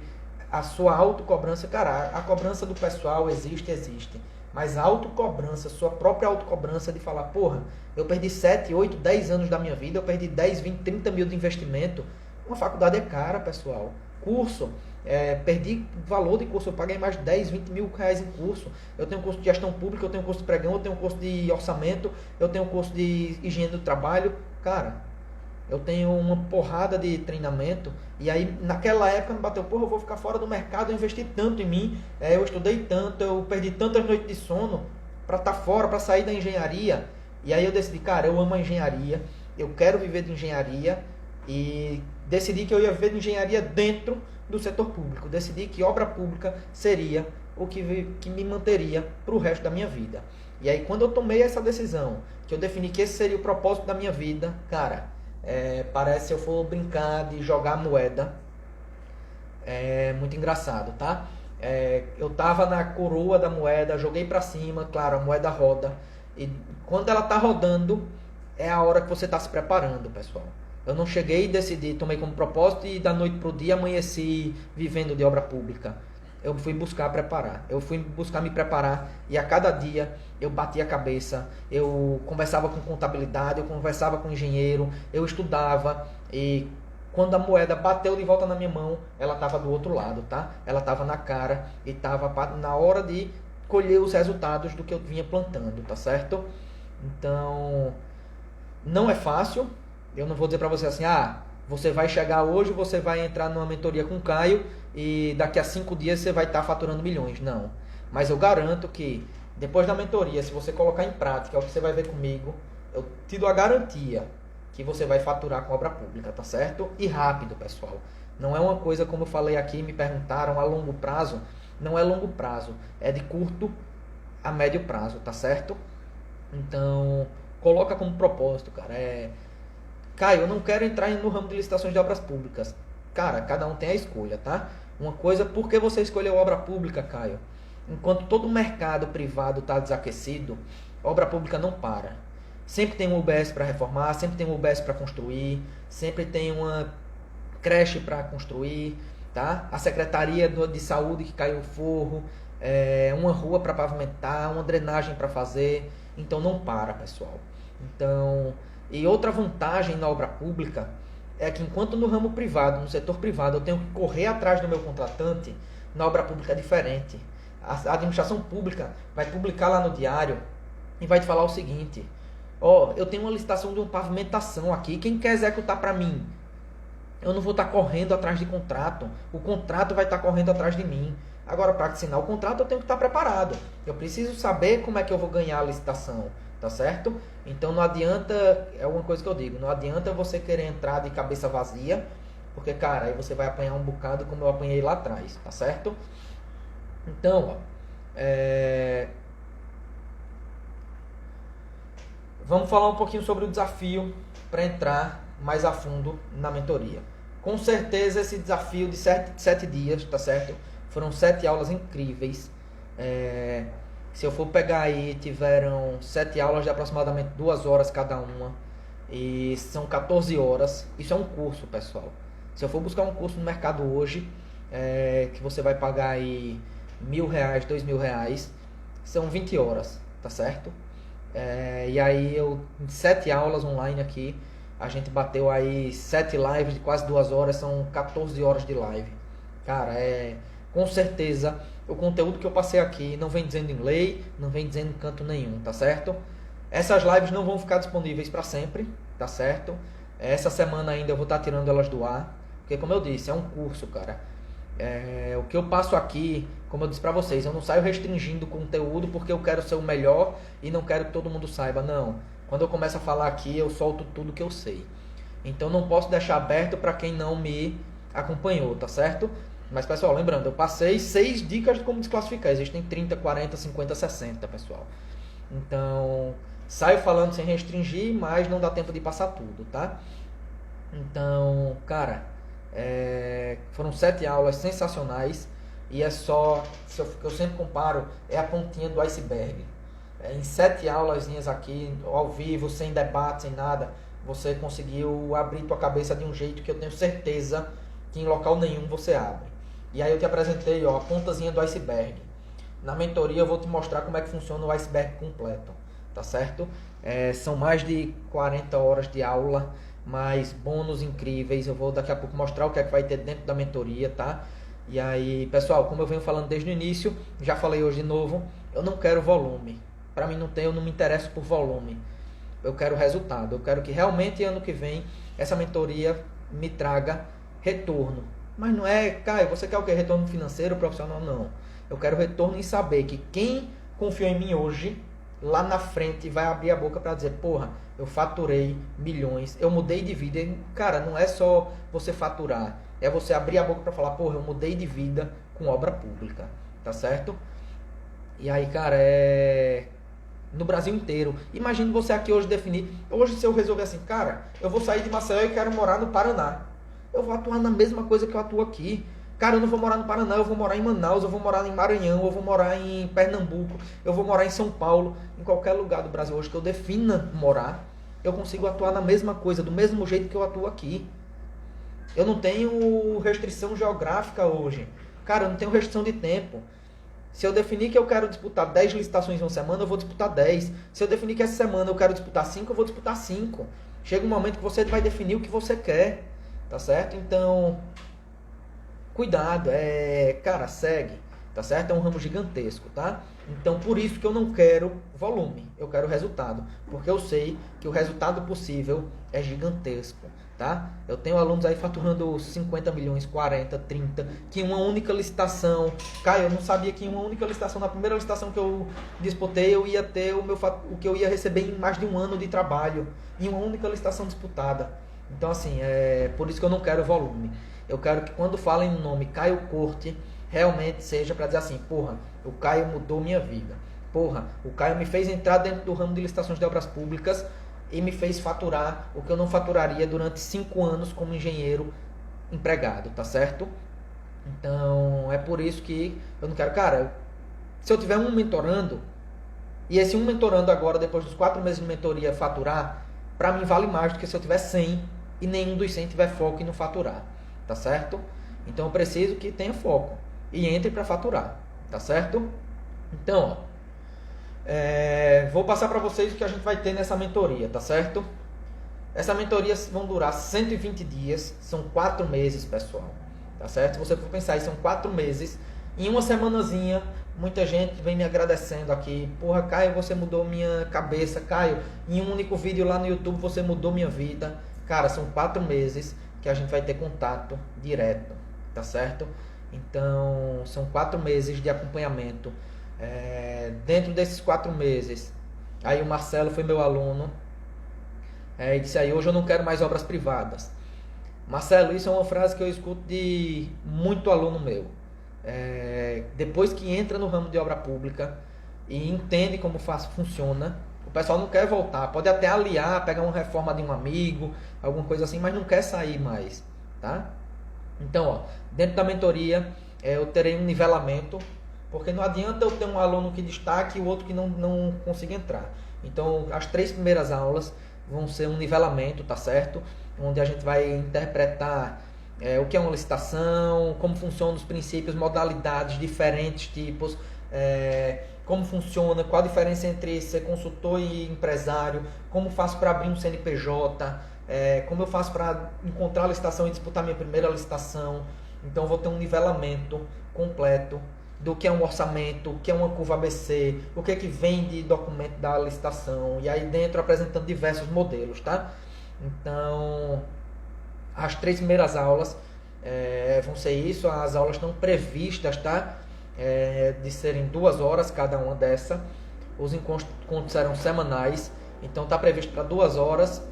a sua autocobrança, cara, a cobrança do pessoal existe. Mas a autocobrança, sua própria autocobrança de falar, porra, eu perdi 7, 8, 10 anos da minha vida, eu perdi 10, 20, 30 mil de investimento. Uma faculdade é cara, pessoal. Curso, perdi valor de curso, eu paguei mais de 10, 20 mil reais em curso. Eu tenho curso de gestão pública, eu tenho curso de pregão, eu tenho curso de orçamento, eu tenho curso de higiene do trabalho. Cara, eu tenho uma porrada de treinamento. E aí, naquela época, me bateu, porra, eu vou ficar fora do mercado, eu investi tanto em mim, eu estudei tanto, eu perdi tantas noites de sono para estar fora, para sair da engenharia. E aí eu decidi, cara, eu amo a engenharia, eu quero viver de engenharia, e decidi que eu ia viver de engenharia dentro do setor público. Decidi que obra pública seria o que me manteria para o resto da minha vida. E aí, quando eu tomei essa decisão, que eu defini que esse seria o propósito da minha vida, cara, parece se eu for brincar de jogar moeda. É muito engraçado, tá? Eu tava na coroa da moeda, joguei para cima, claro, a moeda roda. E quando ela tá rodando, é a hora que você tá se preparando, pessoal. Eu não cheguei e decidi, tomei como propósito e da noite pro dia amanheci vivendo de obra pública. Eu fui buscar preparar. Eu fui buscar me preparar e a cada dia eu batia a cabeça. Eu conversava com contabilidade, eu conversava com engenheiro, eu estudava e quando a moeda bateu de volta na minha mão, ela estava do outro lado, tá? Ela estava na cara e estava na hora de colher os resultados do que eu vinha plantando, tá certo? Então, não é fácil. Eu não vou dizer para você assim, você vai chegar hoje, você vai entrar numa mentoria com o Caio e daqui a 5 dias você vai estar faturando milhões. Não. Mas eu garanto que depois da mentoria, se você colocar em prática, é o que você vai ver comigo, eu te dou a garantia que você vai faturar com obra pública, tá certo? E rápido, pessoal. Não é uma coisa, como eu falei aqui, me perguntaram, a longo prazo. Não é longo prazo, é de curto a médio prazo, tá certo? Então, coloca como propósito, cara. Caio, eu não quero entrar no ramo de licitações de obras públicas. Cara, cada um tem a escolha, tá? Uma coisa, por que você escolheu obra pública, Caio? Enquanto todo o mercado privado está desaquecido, a obra pública não para. Sempre tem um UBS para reformar, sempre tem um UBS para construir, sempre tem uma creche para construir, tá? A Secretaria de Saúde que caiu o forro, uma rua para pavimentar, uma drenagem para fazer. Então não para, pessoal. Então... E outra vantagem na obra pública é que enquanto no ramo privado, no setor privado, eu tenho que correr atrás do meu contratante, na obra pública é diferente. A administração pública vai publicar lá no diário e vai te falar o seguinte, eu tenho uma licitação de uma pavimentação aqui, quem quer executar para mim? Eu não vou estar correndo atrás de contrato, o contrato vai estar correndo atrás de mim. Agora, para assinar o contrato, eu tenho que estar preparado. Eu preciso saber como é que eu vou ganhar a licitação. Tá certo? Então não adianta, é uma coisa que eu digo, não adianta você querer entrar de cabeça vazia, porque, cara, aí você vai apanhar um bocado como eu apanhei lá atrás, tá certo? Então, vamos falar um pouquinho sobre o desafio para entrar mais a fundo na mentoria. Com certeza esse desafio de 7 dias, tá certo? Foram 7 aulas incríveis. Se eu for pegar aí, tiveram 7 aulas de aproximadamente 2 horas cada uma. E são 14 horas. Isso é um curso, pessoal. Se eu for buscar um curso no mercado hoje, que você vai pagar aí R$1.000, R$2.000, são 20 horas, tá certo? E aí, em 7 aulas online aqui, a gente bateu aí 7 lives de quase 2 horas, são 14 horas de live. Cara, com certeza... O conteúdo que eu passei aqui não vem dizendo em lei, não vem dizendo em canto nenhum, tá certo? Essas lives não vão ficar disponíveis para sempre, tá certo? Essa semana ainda eu vou estar tirando elas do ar, porque como eu disse, é um curso, cara. O que eu passo aqui, como eu disse pra vocês, eu não saio restringindo o conteúdo porque eu quero ser o melhor e não quero que todo mundo saiba, não. Quando eu começo a falar aqui, eu solto tudo que eu sei. Então não posso deixar aberto para quem não me acompanhou, tá certo? Mas pessoal, lembrando, eu passei 6 dicas de como desclassificar. Existem 30, 40, 50, 60, pessoal. Então, saio falando sem restringir, mas não dá tempo de passar tudo, tá? Então, cara, foram 7 aulas sensacionais e é só, que eu sempre comparo, é a pontinha do iceberg. Em 7 aulazinhas aqui, ao vivo, sem debate, sem nada, você conseguiu abrir tua cabeça de um jeito que eu tenho certeza que em local nenhum você abre. E aí eu te apresentei, ó, a pontazinha do iceberg. Na mentoria eu vou te mostrar como é que funciona o iceberg completo, tá certo? São mais de 40 horas de aula, mais bônus incríveis. Eu vou daqui a pouco mostrar o que é que vai ter dentro da mentoria, tá? E aí, pessoal, como eu venho falando desde o início, já falei hoje de novo, eu não quero volume. Para mim eu não me interesso por volume. Eu quero resultado. Eu quero que realmente ano que vem essa mentoria me traga retorno. Mas não é, Caio, você quer o quê? Retorno financeiro, profissional? Não. Eu quero retorno em saber que quem confiou em mim hoje, lá na frente, vai abrir a boca para dizer, porra, eu faturei milhões, eu mudei de vida. E, cara, não é só você faturar, é você abrir a boca para falar, porra, eu mudei de vida com obra pública, tá certo? E aí, cara, no Brasil inteiro. Imagine você aqui hoje definir, hoje se eu resolver assim, cara, eu vou sair de Maceió e quero morar no Paraná. Eu vou atuar na mesma coisa que eu atuo aqui. Cara, eu não vou morar no Paraná, eu vou morar em Manaus, eu vou morar em Maranhão, eu vou morar em Pernambuco, eu vou morar em São Paulo, em qualquer lugar do Brasil hoje que eu defina morar, eu consigo atuar na mesma coisa, do mesmo jeito que eu atuo aqui. Eu não tenho restrição geográfica hoje. Cara, eu não tenho restrição de tempo. Se eu definir que eu quero disputar 10 licitações em uma semana, eu vou disputar 10. Se eu definir que essa semana eu quero disputar 5, eu vou disputar 5. Chega um momento que você vai definir o que você quer. Tá certo? Então, cuidado, cara, segue, tá certo? É um ramo gigantesco, tá? Então, por isso que eu não quero volume, eu quero resultado, porque eu sei que o resultado possível é gigantesco, tá? Eu tenho alunos aí faturando 50 milhões, 40, 30, que em uma única licitação, Caio, eu não sabia que em uma única licitação, na primeira licitação que eu disputei, eu ia ter o que eu ia receber em mais de um ano de trabalho, em uma única licitação disputada. Então, assim, por isso que eu não quero volume. Eu quero que quando falem no nome Caio Corte, realmente seja para dizer assim, porra, o Caio mudou minha vida. Porra, o Caio me fez entrar dentro do ramo de licitações de obras públicas e me fez faturar o que eu não faturaria durante 5 anos como engenheiro empregado, tá certo? Então, é por isso que eu não quero... Cara, se eu tiver um mentorando, e esse um mentorando agora, depois dos 4 meses de mentoria, faturar, para mim vale mais do que se eu tiver 100 e nenhum dos 100 tiver foco em não faturar, tá certo? Então eu preciso que tenha foco e entre para faturar, tá certo? Então, vou passar para vocês o que a gente vai ter nessa mentoria, tá certo? Essa mentoria vão durar 120 dias, são 4 meses, pessoal, tá certo? Se você for pensar aí, são 4 meses, em uma semanazinha, muita gente vem me agradecendo aqui, porra, Caio, você mudou minha cabeça, Caio, em um único vídeo lá no YouTube você mudou minha vida. Cara, são 4 meses que a gente vai ter contato direto, tá certo? Então, são 4 meses de acompanhamento. Dentro desses 4 meses, aí o Marcelo foi meu aluno, e disse aí, hoje eu não quero mais obras privadas. Marcelo, isso é uma frase que eu escuto de muito aluno meu. Depois que entra no ramo de obra pública e entende como funciona, o pessoal não quer voltar, pode até aliar, pegar uma reforma de um amigo, alguma coisa assim, mas não quer sair mais, tá? Então, ó, dentro da mentoria, eu terei um nivelamento, porque não adianta eu ter um aluno que destaque e o outro que não consiga entrar. Então, as 3 primeiras aulas vão ser um nivelamento, tá certo? Onde a gente vai interpretar o que é uma licitação, como funcionam os princípios, modalidades, diferentes tipos, como funciona, qual a diferença entre ser consultor e empresário, como faço para abrir um CNPJ, como eu faço para encontrar a licitação e disputar minha primeira licitação. Então eu vou ter um nivelamento completo do que é um orçamento, o que é uma curva ABC, o que é que vem de documento da licitação, e aí dentro apresentando diversos modelos, tá? Então, as 3 primeiras aulas vão ser isso. As aulas estão previstas, tá? De serem 2 horas cada uma dessa. Os encontros serão semanais. Então está previsto para 2 horas,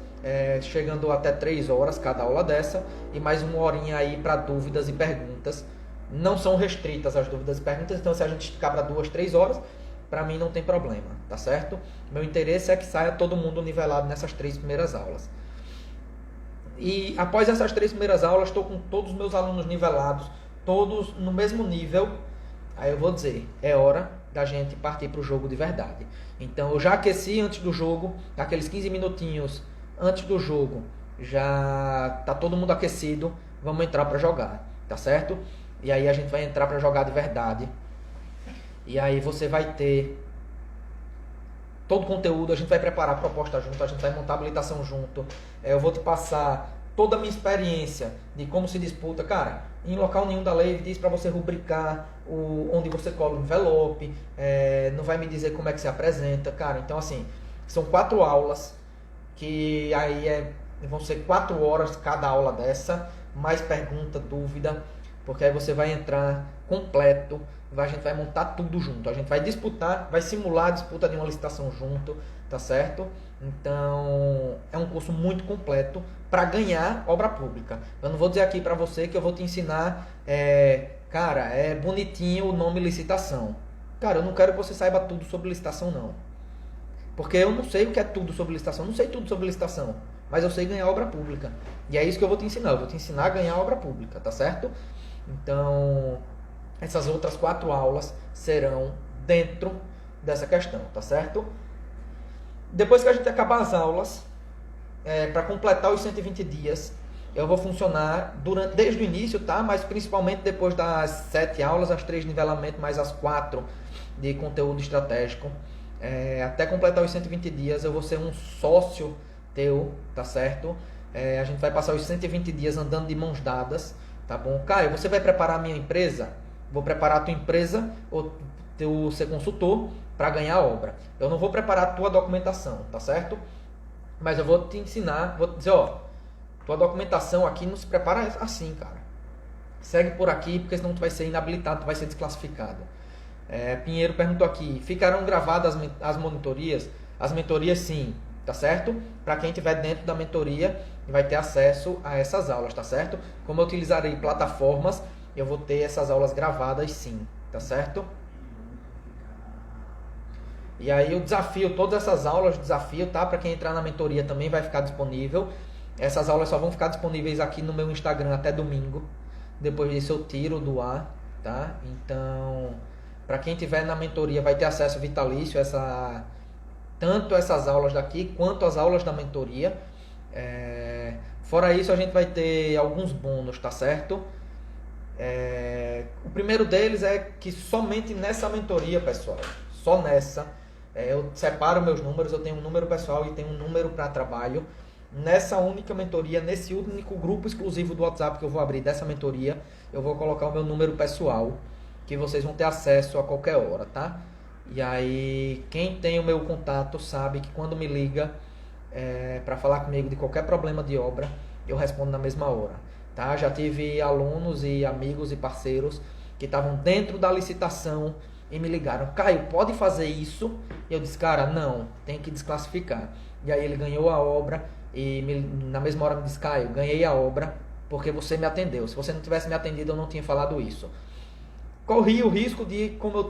chegando até 3 horas cada aula dessa. E mais 1 horinha aí para dúvidas e perguntas. Não são restritas as dúvidas e perguntas. Então se a gente esticar para 2, 3 horas, para mim não tem problema, tá certo? Meu interesse é que saia todo mundo nivelado nessas 3 primeiras aulas. E após essas 3 primeiras aulas, estou com todos os meus alunos nivelados, todos no mesmo nível. Aí eu vou dizer, é hora da gente partir para o jogo de verdade. Então eu já aqueci antes do jogo, aqueles 15 minutinhos antes do jogo, já tá todo mundo aquecido, vamos entrar para jogar, tá certo? E aí a gente vai entrar para jogar de verdade. E aí você vai ter todo o conteúdo, a gente vai preparar a proposta junto, a gente vai montar a habilitação junto. Eu vou te passar toda a minha experiência de como se disputa. Cara, em local nenhum da lei diz para você rubricar onde você cola o envelope, não vai me dizer como é que se apresenta. Cara, então assim, são 4 aulas, que aí vão ser 4 horas cada aula dessa, mais pergunta, dúvida, porque aí você vai entrar completo. A gente vai montar tudo junto, a gente vai disputar, vai simular a disputa de uma licitação junto, tá certo? Então, é um curso muito completo para ganhar obra pública. Eu não vou dizer aqui para você que eu vou te ensinar, cara, é bonitinho o nome licitação. Cara, eu não quero que você saiba tudo sobre licitação, não. Porque eu não sei o que é tudo sobre licitação, não sei tudo sobre licitação, mas eu sei ganhar obra pública. E é isso que eu vou te ensinar, eu vou te ensinar a ganhar obra pública, tá certo? Então, essas outras 4 aulas serão dentro dessa questão, tá certo? Depois que a gente acabar as aulas, para completar os 120 dias, eu vou funcionar desde o início, tá? Mas principalmente depois das 7 aulas, as 3 de nivelamento, mais as 4 de conteúdo estratégico. Até completar os 120 dias, eu vou ser um sócio teu, tá certo? A gente vai passar os 120 dias andando de mãos dadas, tá bom? Caio, você vai preparar a minha empresa? Vou preparar a tua empresa ou teu ser consultor para ganhar a obra. Eu não vou preparar a tua documentação, tá certo? Mas eu vou te ensinar, vou te dizer, ó, tua documentação aqui não se prepara assim, cara. Segue por aqui, porque senão tu vai ser inabilitado, tu vai ser desclassificado. Pinheiro perguntou aqui, ficarão gravadas as monitorias? As mentorias sim, tá certo? Para quem estiver dentro da mentoria, vai ter acesso a essas aulas, tá certo? Como eu utilizarei plataformas, eu vou ter essas aulas gravadas sim, tá certo? E aí o desafio, todas essas aulas, o desafio, tá? Para quem entrar na mentoria também vai ficar disponível. Essas aulas só vão ficar disponíveis aqui no meu Instagram até domingo. Depois disso eu tiro do ar, tá? Então, para quem tiver na mentoria vai ter acesso vitalício, tanto essas aulas daqui, quanto as aulas da mentoria. Fora isso, a gente vai ter alguns bônus, tá certo? O primeiro deles é que somente nessa mentoria, pessoal, só nessa, eu separo meus números, eu tenho um número pessoal e tenho um número para trabalho. Nessa única mentoria, nesse único grupo exclusivo do WhatsApp que eu vou abrir dessa mentoria, eu vou colocar o meu número pessoal, que vocês vão ter acesso a qualquer hora, tá? E aí, quem tem o meu contato sabe que quando me liga para falar comigo de qualquer problema de obra, eu respondo na mesma hora, tá? Já tive alunos e amigos e parceiros que estavam dentro da licitação e me ligaram, Caio, pode fazer isso? E eu disse, cara, não, tem que desclassificar. E aí ele ganhou a obra e na mesma hora me disse, Caio, ganhei a obra porque você me atendeu. Se você não tivesse me atendido, eu não tinha falado isso. Corri o risco de, como eu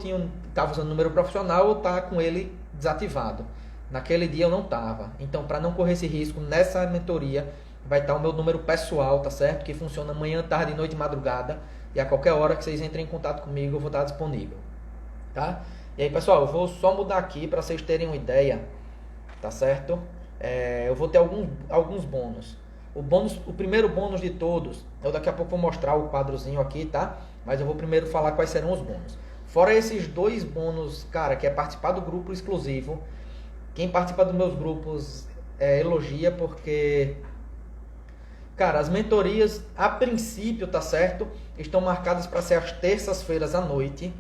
estava usando o número profissional, eu estar com ele desativado. Naquele dia eu não estava. Então, para não correr esse risco, nessa mentoria vai estar o meu número pessoal, tá certo? Que funciona manhã, tarde, noite e madrugada. E a qualquer hora que vocês entrem em contato comigo, eu vou estar disponível. Tá? E aí, pessoal, eu vou só mudar aqui para vocês terem uma ideia, tá certo? Eu vou ter alguns bônus. O primeiro bônus de todos, eu daqui a pouco vou mostrar o quadrozinho aqui, tá? Mas eu vou primeiro falar quais serão os bônus. Fora esses 2 bônus, cara, que é participar do grupo exclusivo. Quem participa dos meus grupos elogia porque, cara, as mentorias, a princípio, tá certo? Estão marcadas para ser às terças-feiras à noite.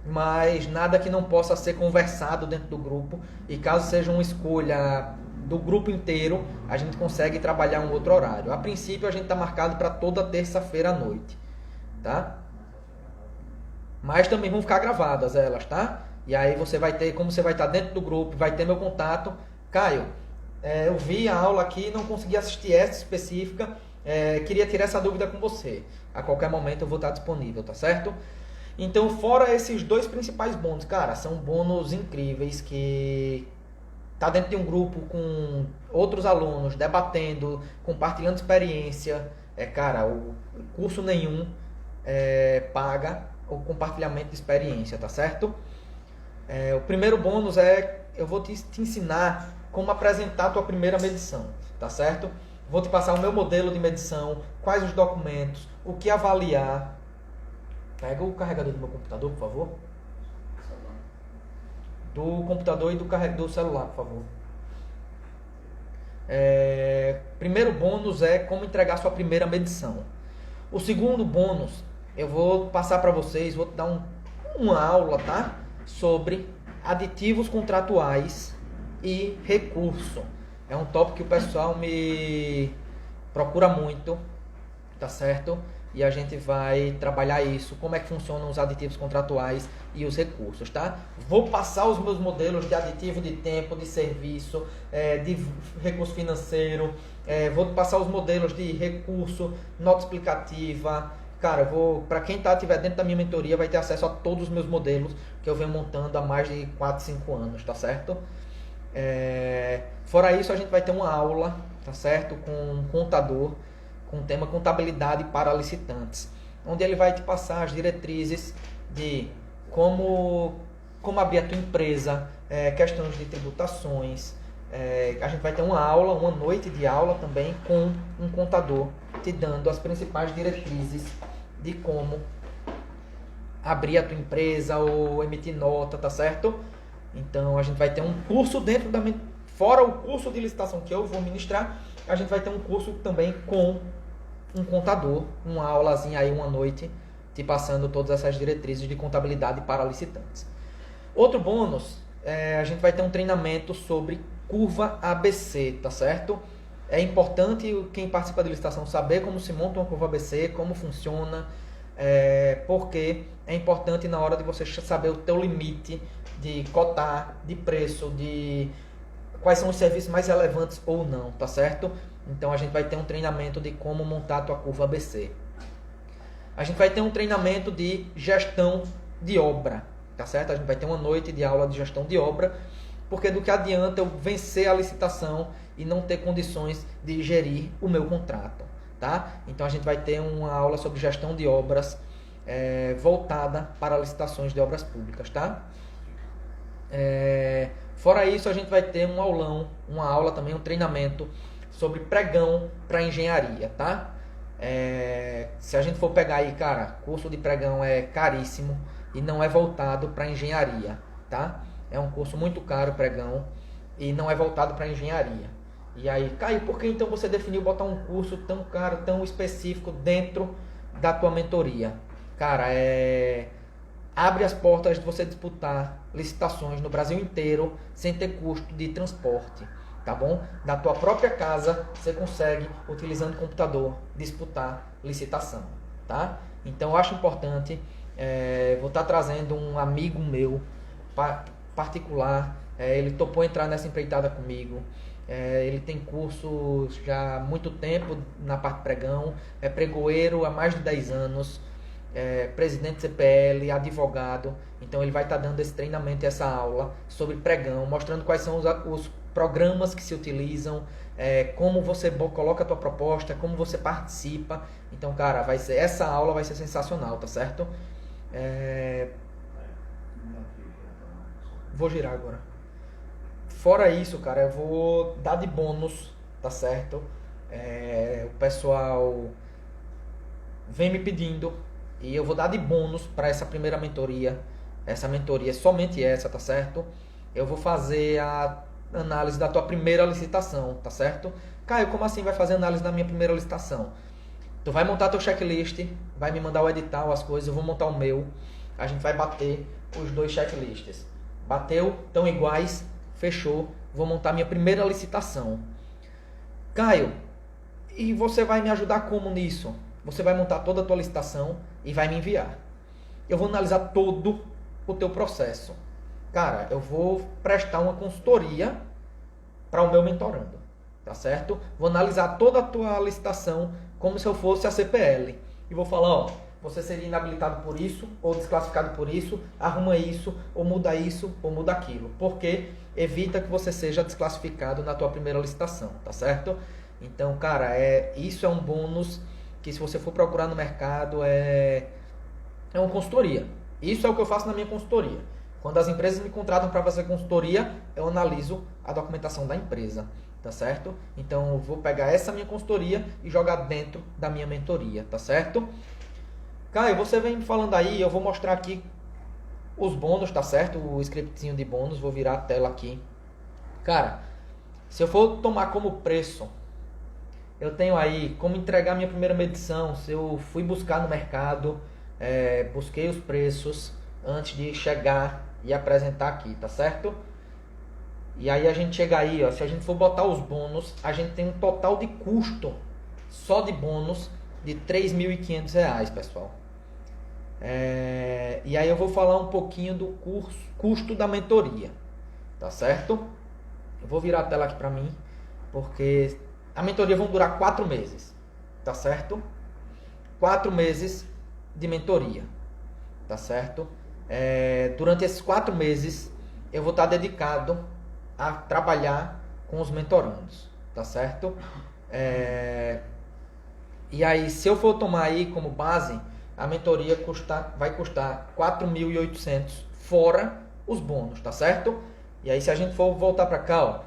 Mas nada que não possa ser conversado dentro do grupo. E caso seja uma escolha do grupo inteiro, a gente consegue trabalhar um outro horário. A princípio, a gente está marcado para toda terça-feira à noite, tá? Mas também vão ficar gravadas elas, tá? E aí você vai ter, como você vai estar dentro do grupo, vai ter meu contato. Caio, eu vi a aula aqui, não consegui assistir essa específica, queria tirar essa dúvida com você. A qualquer momento eu vou estar disponível, tá certo? Então, fora esses dois principais bônus, cara, são bônus incríveis que tá dentro de um grupo com outros alunos, debatendo, compartilhando experiência. Cara, o curso nenhum paga o compartilhamento de experiência, tá certo? O primeiro bônus eu vou te ensinar como apresentar a tua primeira medição, tá certo? Vou te passar o meu modelo de medição, quais os documentos, o que avaliar. Pega o carregador do meu computador, por favor. Do computador e do celular, por favor. Primeiro bônus é como entregar sua primeira medição. O segundo bônus, eu vou passar para vocês, vou dar uma aula, tá? Sobre aditivos contratuais e recurso. É um tópico que o pessoal me procura muito, tá certo? E a gente vai trabalhar isso, como é que funcionam os aditivos contratuais e os recursos, tá? Vou passar os meus modelos de aditivo de tempo, de serviço, de recurso financeiro, vou passar os modelos de recurso, nota explicativa. Cara, para quem estiver dentro da minha mentoria, vai ter acesso a todos os meus modelos que eu venho montando há mais de 4, 5 anos, tá certo? Fora isso, a gente vai ter uma aula, tá certo? Com um contador, com o tema contabilidade para licitantes, onde ele vai te passar as diretrizes de como abrir a tua empresa, questões de tributações. A gente vai ter uma noite de aula também com um contador, te dando as principais diretrizes de como abrir a tua empresa ou emitir nota, tá certo? Então a gente vai ter um curso fora o curso de licitação que eu vou ministrar, a gente vai ter um curso também com um contador, uma aulazinha aí, uma noite, te passando todas essas diretrizes de contabilidade para licitantes. Outro bônus, a gente vai ter um treinamento sobre curva ABC, tá certo? É importante quem participa de licitação saber como se monta uma curva ABC, como funciona, porque é importante na hora de você saber o teu limite de cotar, de preço, de quais são os serviços mais relevantes ou não, tá certo? Então a gente vai ter um treinamento de como montar a tua curva ABC. A gente vai ter um treinamento de gestão de obra, tá certo? A gente vai ter uma noite de aula de gestão de obra, porque do que adianta eu vencer a licitação e não ter condições de gerir o meu contrato, tá? Então a gente vai ter uma aula sobre gestão de obras voltada para licitações de obras públicas, tá? Fora isso, a gente vai ter um aulão, uma aula também, um treinamento sobre pregão para engenharia, tá? Se a gente for pegar aí, cara, curso de pregão é caríssimo e não é voltado para engenharia, tá? É um curso muito caro, pregão, e não é voltado para engenharia. E aí, Caio, por que então você definiu botar um curso tão caro, tão específico dentro da tua mentoria? Cara, abre as portas de você disputar licitações no Brasil inteiro sem ter custo de transporte, tá bom? Da tua própria casa você consegue, utilizando o computador, disputar licitação, tá? Então eu acho importante, vou estar trazendo um amigo meu particular, ele topou entrar nessa empreitada comigo, ele tem curso já há muito tempo na parte pregão, é pregoeiro há mais de 10 anos, presidente CPL, advogado. Então ele vai estar dando esse treinamento e essa aula sobre pregão, mostrando quais são os programas que se utilizam, como você coloca a tua proposta, como você participa. Então, cara, essa aula vai ser sensacional, tá certo? Vou girar agora. Fora isso, cara, eu vou dar de bônus, tá certo? O pessoal vem me pedindo e eu vou dar de bônus para essa primeira mentoria. Essa mentoria é somente essa, tá certo? Eu vou fazer a análise da tua primeira licitação, tá certo? Caio, como assim vai fazer análise da minha primeira licitação? Tu vai montar teu checklist, vai me mandar o edital, as coisas, eu vou montar o meu. A gente vai bater os dois checklists. Bateu, estão iguais, fechou. vou montar minha primeira licitação. Caio, e você vai me ajudar como nisso? Você vai montar toda a tua licitação e vai me enviar. Eu vou analisar todo o teu processo. Cara, eu vou prestar uma consultoria para o meu mentorando, tá certo? Vou analisar toda a tua licitação como se eu fosse a CPL. E vou falar, ó, você seria inabilitado por isso, ou desclassificado por isso, arruma isso, ou muda aquilo. Porque evita que você seja desclassificado na tua primeira licitação, tá certo? Então, cara, isso é um bônus que se você for procurar no mercado é uma consultoria. Isso é o que eu faço na minha consultoria. Quando as empresas me contratam para fazer consultoria, eu analiso a documentação da empresa, tá certo? Então, eu vou pegar essa minha consultoria e jogar dentro da minha mentoria, tá certo? Caio, você vem me falando aí, eu vou mostrar aqui os bônus, tá certo? O scriptzinho de bônus, vou virar a tela aqui. Cara, se eu for tomar como preço, eu tenho aí como entregar minha primeira medição, se eu fui buscar no mercado, busquei os preços antes de chegar e apresentar aqui, tá certo? E aí a gente chega aí, ó, se a gente for botar os bônus, a gente tem um total de custo só de bônus de R$ 3.500, pessoal. E aí eu vou falar um pouquinho do custo da mentoria, tá certo? Eu vou virar a tela aqui para mim, porque a mentoria vai durar 4 meses, tá certo? 4 meses de mentoria, tá certo? Durante esses 4 meses eu vou estar dedicado a trabalhar com os mentorandos, tá certo? E aí, se eu for tomar aí como base, a mentoria vai custar 4.800 fora os bônus, tá certo? E aí, se a gente for voltar para cá, ó,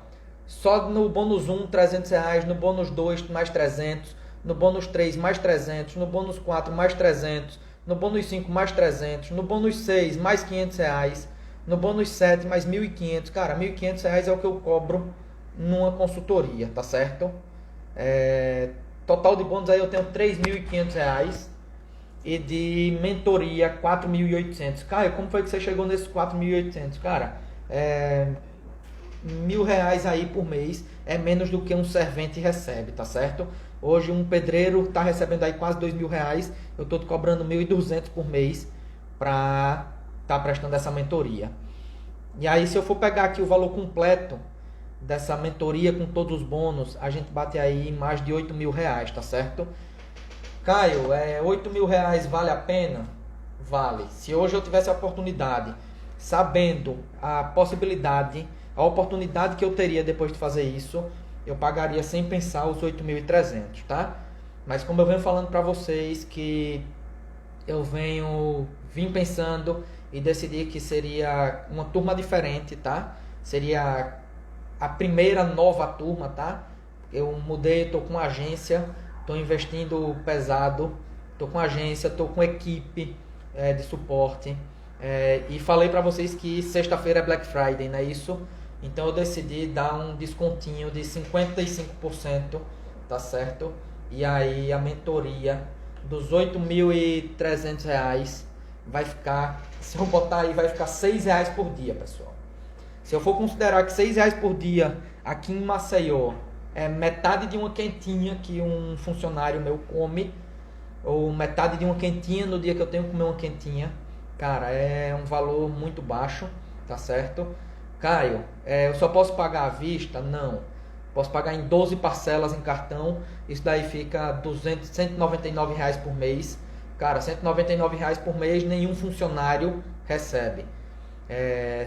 só no bônus 1, R$300, no bônus 2, mais 300, no bônus 3, mais 300, no bônus 4, mais 300, no bônus 5, mais 300, no bônus 6, mais R$500, no bônus 7, mais 1.500. Cara, R$1.500 é o que eu cobro numa consultoria, tá certo? Total de bônus aí eu tenho R$3.500 e de mentoria 4.800. Caio, como foi que você chegou nesses 4.800? Cara, R$1.000 aí por mês é menos do que um servente recebe, tá certo? Hoje um pedreiro está recebendo aí quase R$2.000, eu estou cobrando 1.200 por mês para estar prestando essa mentoria. E aí, se eu for pegar aqui o valor completo dessa mentoria com todos os bônus, a gente bate aí em mais de R$8.000, tá certo? Caio, R$8.000 vale a pena? Vale. Se hoje eu tivesse a oportunidade, sabendo a possibilidade, a oportunidade que eu teria depois de fazer isso, eu pagaria sem pensar os 8.300, tá? Mas como eu venho falando para vocês que eu vim pensando e decidi que seria uma turma diferente, tá? Seria a primeira nova turma, tá? Eu mudei, tô com agência, tô investindo pesado, tô com agência, tô com equipe de suporte, e falei para vocês que sexta-feira é Black Friday, não é isso? Então eu decidi dar um descontinho de 55%, tá certo? E aí a mentoria dos R$8.300 vai ficar, se eu botar aí, vai ficar R$6 por dia, pessoal. Se eu for considerar que R$6 por dia aqui em Maceió é metade de uma quentinha que um funcionário meu come, ou metade de uma quentinha no dia que eu tenho que comer uma quentinha, cara, é um valor muito baixo, tá certo? Caio, eu só posso pagar à vista? Não. Posso pagar em 12 parcelas em cartão. Isso daí fica R$199 por mês. Cara, R$199 por mês nenhum funcionário recebe.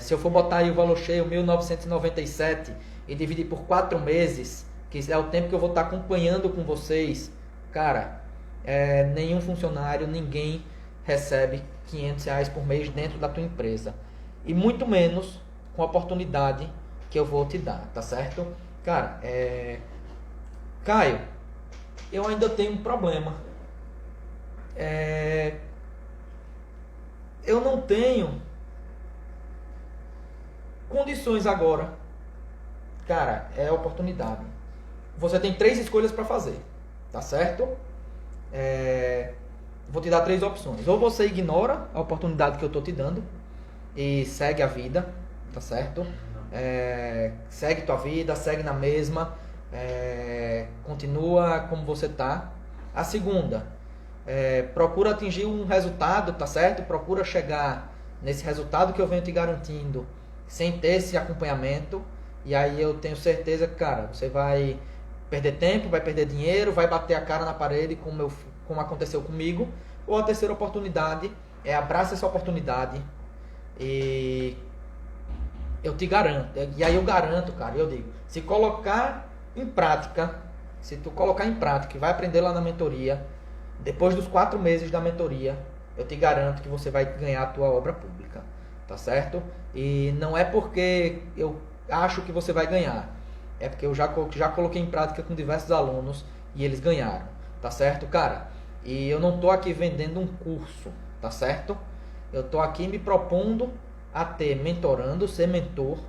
Se eu for botar aí o valor cheio, 1.997, e dividir por 4 meses, que é o tempo que eu vou estar acompanhando com vocês, cara, nenhum funcionário, ninguém recebe R$500 por mês dentro da tua empresa. E muito menos com a oportunidade que eu vou te dar, tá certo? Cara, Caio, eu ainda tenho um problema. Eu não tenho condições agora. Cara, é oportunidade. Você tem 3 escolhas para fazer, tá certo? Vou te dar 3 opções. Ou você ignora a oportunidade que eu tô te dando e segue a vida, tá certo? segue tua vida, segue na mesma, continua como você tá. A segunda, procura atingir um resultado, tá certo? Procura chegar nesse resultado que eu venho te garantindo sem ter esse acompanhamento. E aí eu tenho certeza que, cara, você vai perder tempo, vai perder dinheiro, vai bater a cara na parede como aconteceu comigo. Ou a terceira oportunidade abraça essa oportunidade e eu te garanto. E aí eu garanto, cara, eu digo, se tu colocar em prática e vai aprender lá na mentoria, depois dos 4 meses da mentoria, eu te garanto que você vai ganhar a tua obra pública, tá certo? E não é porque eu acho que você vai ganhar, é porque eu já coloquei em prática com diversos alunos e eles ganharam, tá certo, cara? E eu não tô aqui vendendo um curso, tá certo? Eu tô aqui me propondo a mentorando, ser mentor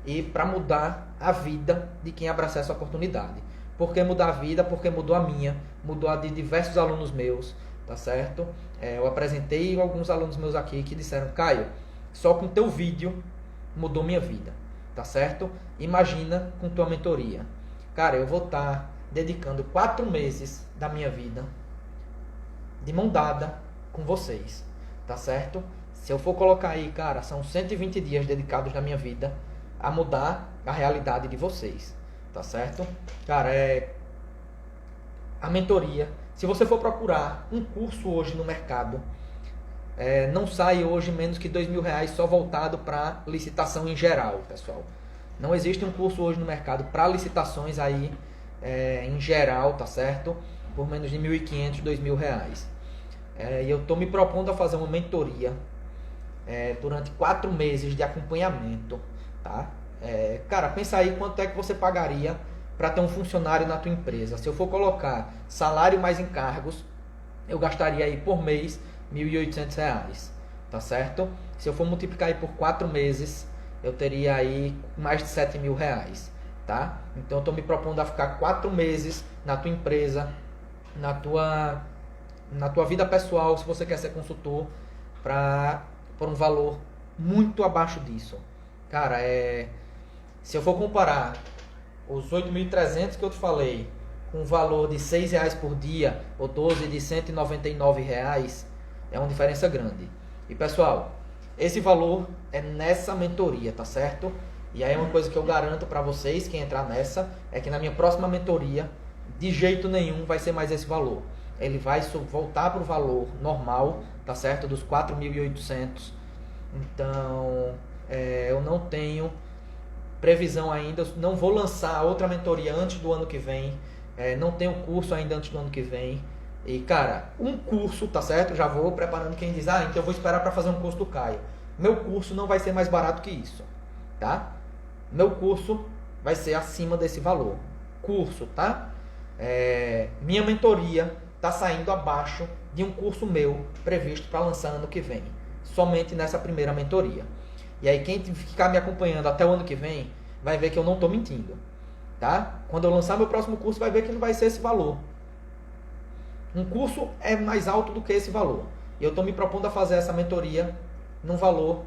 e para mudar a vida de quem abraçar essa oportunidade. Por que mudar a vida? Porque mudou a minha, mudou a de diversos alunos meus, tá certo? Eu apresentei alguns alunos meus aqui que disseram, Caio, só com teu vídeo mudou minha vida, tá certo? Imagina com tua mentoria. Cara, eu vou estar dedicando 4 meses da minha vida de mão dada com vocês, tá certo? Se eu for colocar aí, cara, são 120 dias dedicados na minha vida a mudar a realidade de vocês, tá certo? Cara, a mentoria, se você for procurar um curso hoje no mercado, não sai hoje menos que R$2.000 só voltado para licitação em geral, pessoal. Não existe um curso hoje no mercado para licitações aí em geral, tá certo? Por menos de R$1.500, R$2.000. E eu estou me propondo a fazer uma mentoria durante 4 meses de acompanhamento, tá? Cara, pensa aí quanto é que você pagaria para ter um funcionário na tua empresa. Se eu for colocar salário mais encargos, eu gastaria aí por mês R$1.800, tá certo? Se eu for multiplicar aí por 4 meses, eu teria aí mais de R$7.000, tá? Então eu estou me propondo a ficar 4 meses na tua empresa, na tua vida pessoal, se você quer ser consultor, por um valor muito abaixo disso. Cara, se eu for comparar os 8.300 que eu te falei com um valor de R$6 por dia ou 12 de R$199, é uma diferença grande. E pessoal, esse valor é nessa mentoria, tá certo? E aí uma coisa que eu garanto para vocês, quem entrar nessa, é que na minha próxima mentoria, de jeito nenhum vai ser mais esse valor. Ele vai voltar para o valor normal, tá certo? Dos 4.800. Então, eu não tenho previsão ainda, não vou lançar outra mentoria antes do ano que vem, não tenho curso ainda antes do ano que vem. E cara, um curso, tá certo? Já vou preparando quem diz, então eu vou esperar para fazer um curso do Caio. Meu curso não vai ser mais barato que isso, tá? Meu curso vai ser acima desse valor. Curso, tá? Minha mentoria está saindo abaixo de um curso meu previsto para lançar ano que vem, somente nessa primeira mentoria. E aí quem ficar me acompanhando até o ano que vem vai ver que eu não estou mentindo, tá? Quando eu lançar meu próximo curso vai ver que não vai ser esse valor. Um curso é mais alto do que esse valor. E eu estou me propondo a fazer essa mentoria num valor,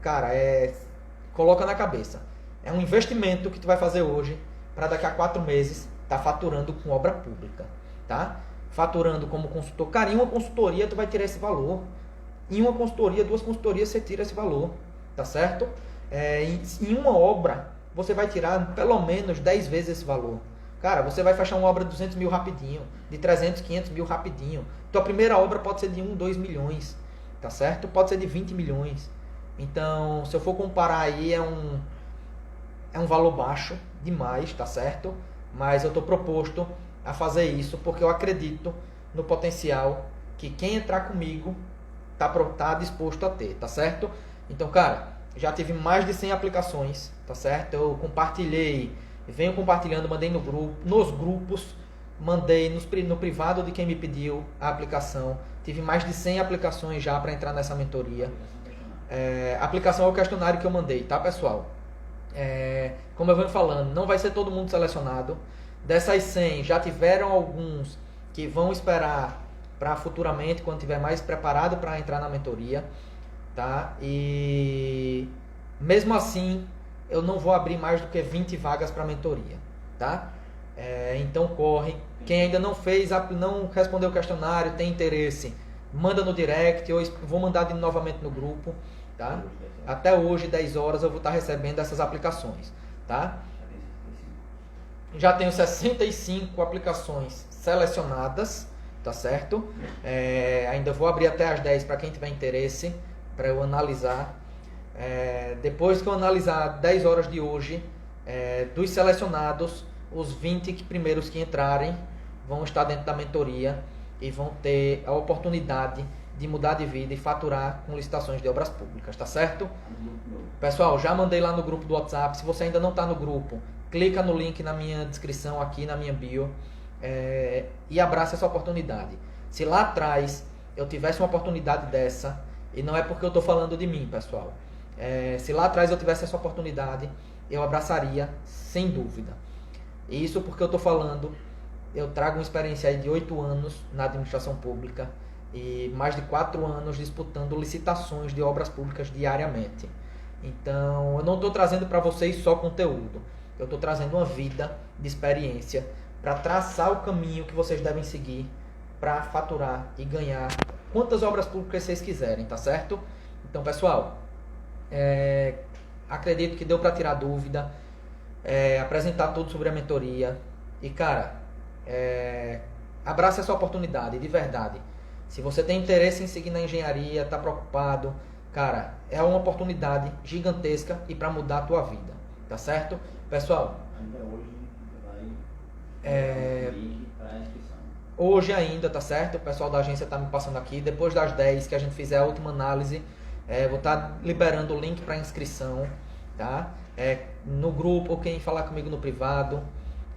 cara, coloca na cabeça. É um investimento que tu vai fazer hoje para daqui a 4 meses tá faturando com obra pública, tá? Faturando como consultor. Cara, em uma consultoria tu vai tirar esse valor. Em uma consultoria, 2 consultorias você tira esse valor, tá certo? Em uma obra você vai tirar pelo menos 10 vezes esse valor. Cara, você vai fechar uma obra de 200 mil rapidinho, de 300, 500 mil rapidinho. Tua primeira obra pode ser de 1, 2 milhões, tá certo? Pode ser de 20 milhões. Então, se eu for comparar aí, é um valor baixo demais, tá certo? Mas eu estou proposto a fazer isso porque eu acredito no potencial que quem entrar comigo tá disposto a ter, tá certo? Então, cara, já tive mais de 100 aplicações, tá certo? Eu compartilhei, venho compartilhando, mandei nos grupos, mandei no privado de quem me pediu a aplicação. Tive mais de 100 aplicações já para entrar nessa mentoria. A aplicação é o questionário que eu mandei, tá, pessoal? Como eu venho falando, não vai ser todo mundo selecionado. Dessas 100, já tiveram alguns que vão esperar para futuramente, quando estiver mais preparado para entrar na mentoria, tá? E mesmo assim, eu não vou abrir mais do que 20 vagas para mentoria, tá? Então corre. Quem ainda não fez, não respondeu o questionário, tem interesse, manda no direct, eu vou mandar novamente no grupo, tá? Até hoje, 10 horas, eu vou estar recebendo essas aplicações, tá? Já tenho 65 aplicações selecionadas, tá certo? Ainda vou abrir até as 10 para quem tiver interesse, para eu analisar. Depois que eu analisar 10 horas de hoje, dos selecionados, os 20 primeiros que entrarem vão estar dentro da mentoria e vão ter a oportunidade de mudar de vida e faturar com licitações de obras públicas, tá certo? Pessoal, já mandei lá no grupo do WhatsApp. Se você ainda não está no grupo, clica no link na minha descrição aqui, na minha bio, e abraça essa oportunidade. Se lá atrás eu tivesse uma oportunidade dessa, e não é porque eu estou falando de mim, pessoal, se lá atrás eu tivesse essa oportunidade, eu abraçaria, sem dúvida. E isso porque eu estou falando, eu trago uma experiência aí de 8 anos na administração pública e mais de 4 anos disputando licitações de obras públicas diariamente. Então, eu não estou trazendo para vocês só conteúdo, eu estou trazendo uma vida de experiência para traçar o caminho que vocês devem seguir para faturar e ganhar quantas obras públicas vocês quiserem, tá certo? Então, pessoal, acredito que deu para tirar dúvida, apresentar tudo sobre a mentoria. E, cara, abraça essa oportunidade, de verdade. Se você tem interesse em seguir na engenharia, tá preocupado, cara, é uma oportunidade gigantesca e para mudar a tua vida, tá certo? Pessoal, ainda hoje vai link para inscrição. Hoje ainda, tá certo? O pessoal da agência tá me passando aqui. Depois das 10 que a gente fizer a última análise, vou estar liberando o link para inscrição, tá? No grupo, quem falar comigo no privado,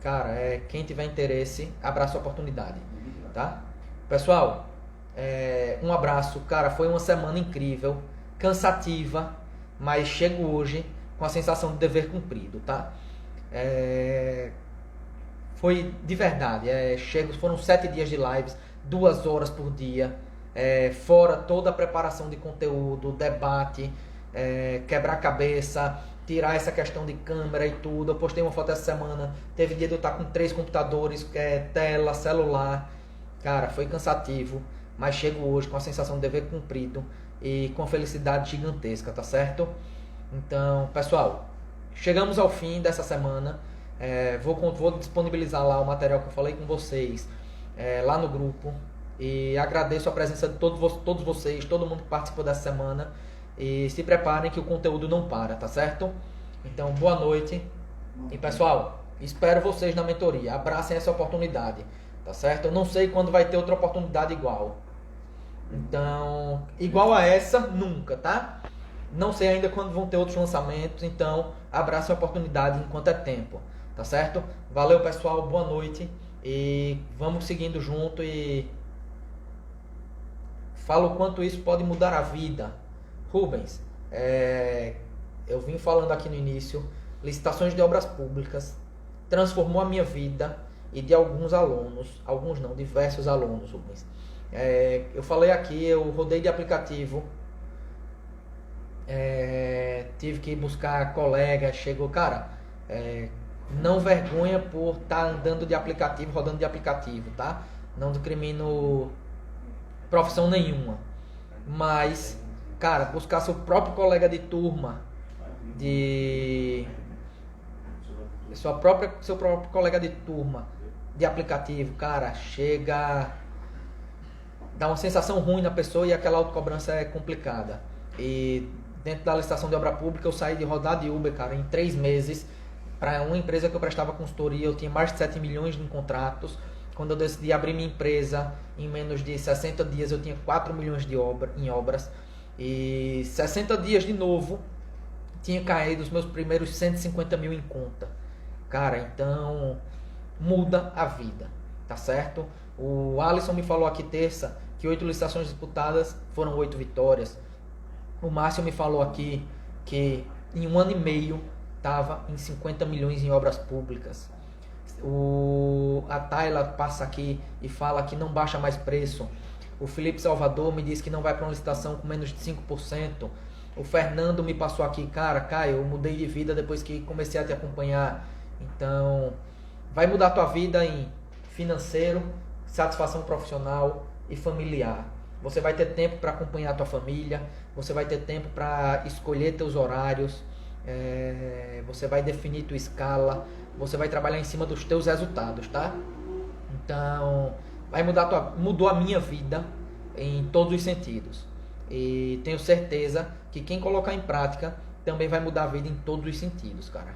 cara, quem tiver interesse, abraça a oportunidade, tá? Pessoal, um abraço, cara, foi uma semana incrível, cansativa, mas chego hoje com a sensação de dever cumprido, tá? Foi de verdade, foram 7 dias de lives, 2 horas por dia, fora toda a preparação de conteúdo, debate, quebrar cabeça, tirar essa questão de câmera e tudo. Eu postei uma foto essa semana, teve dia de eu estar com 3 computadores, tela, celular, cara, foi cansativo, mas chego hoje com a sensação de dever cumprido e com felicidade gigantesca, tá certo? Então, pessoal, chegamos ao fim dessa semana. Vou disponibilizar lá o material que eu falei com vocês lá no grupo. E agradeço a presença de todos vocês, todo mundo que participou dessa semana. E se preparem que o conteúdo não para, tá certo? Então, boa noite. E pessoal, espero vocês na mentoria. Abracem essa oportunidade, tá certo? Eu não sei quando vai ter outra oportunidade igual. Então, igual a essa, nunca, tá? Não sei ainda quando vão ter outros lançamentos. Então, abracem a oportunidade enquanto é tempo, tá certo? Valeu, pessoal. Boa noite. E vamos seguindo junto e falo o quanto isso pode mudar a vida. Rubens, eu vim falando aqui no início, licitações de obras públicas transformou a minha vida e de alguns alunos, alguns não, diversos alunos, Rubens. Eu falei aqui, eu rodei de aplicativo, tive que buscar colega, chegou, cara, não vergonha por estar andando de aplicativo, rodando de aplicativo, tá? Não discrimino profissão nenhuma, mas, cara, buscar seu próprio colega de turma, seu próprio colega de turma de aplicativo, cara, chega, dá uma sensação ruim na pessoa e aquela autocobrança é complicada. E dentro da licitação de obra pública eu saí de rodar de Uber, cara, em 3 meses, para uma empresa que eu prestava consultoria. Eu tinha mais de 7 milhões em contratos. Quando eu decidi abrir minha empresa, em menos de 60 dias eu tinha 4 milhões em obras. E 60 dias de novo, tinha caído os meus primeiros 150 mil em conta. Cara, então muda a vida, tá certo? O Alisson me falou aqui terça que 8 licitações disputadas foram 8 vitórias. O Márcio me falou aqui que em 1 ano e meio estava em 50 milhões em obras públicas. A Tayla passa aqui e fala que não baixa mais preço. O Felipe Salvador me diz que não vai para uma licitação com menos de 5%. O Fernando me passou aqui, cara, Caio, eu mudei de vida depois que comecei a te acompanhar. Então, vai mudar a tua vida em financeiro, satisfação profissional e familiar. Você vai ter tempo para acompanhar a tua família, você vai ter tempo para escolher teus horários, você vai definir tua escala, você vai trabalhar em cima dos teus resultados, tá? Então, mudou a minha vida em todos os sentidos. E tenho certeza que quem colocar em prática também vai mudar a vida em todos os sentidos, cara.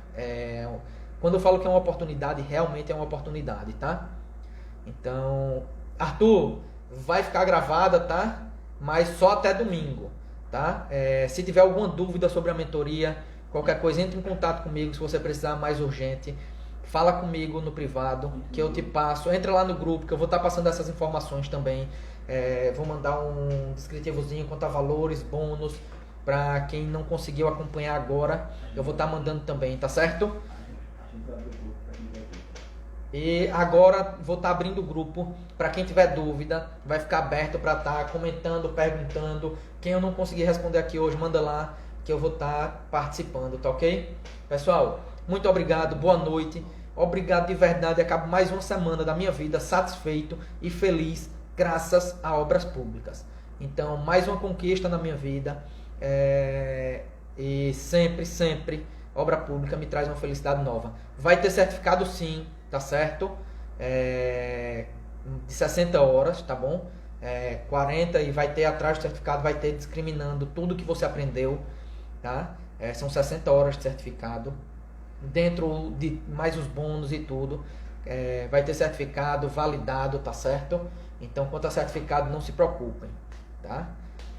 Quando eu falo que é uma oportunidade, realmente é uma oportunidade, tá? Então, Arthur, vai ficar gravada, tá? Mas só até domingo, tá? Se tiver alguma dúvida sobre a mentoria, qualquer coisa, entre em contato comigo. Se você precisar mais urgente, fala comigo no privado, que eu te passo. Entra lá no grupo, que eu vou estar passando essas informações também. Vou mandar um descritivozinho quanto a valores, bônus, para quem não conseguiu acompanhar agora. Eu vou estar mandando também, tá certo? E agora vou estar abrindo o grupo para quem tiver dúvida, vai ficar aberto para estar comentando, perguntando. Quem eu não conseguir responder aqui hoje, manda lá que eu vou estar participando, tá ok? Pessoal, muito obrigado, boa noite. Obrigado de verdade, acabo mais uma semana da minha vida satisfeito e feliz graças a obras públicas. Então, mais uma conquista na minha vida, e sempre obra pública me traz uma felicidade nova. Vai ter certificado sim, tá certo? De 60 horas, tá bom? 40 e vai ter atrás do certificado, vai ter discriminando tudo que você aprendeu, tá? São 60 horas de certificado, dentro de mais os bônus e tudo. Vai ter certificado validado, tá certo? Então, quanto a certificado, não se preocupem, tá?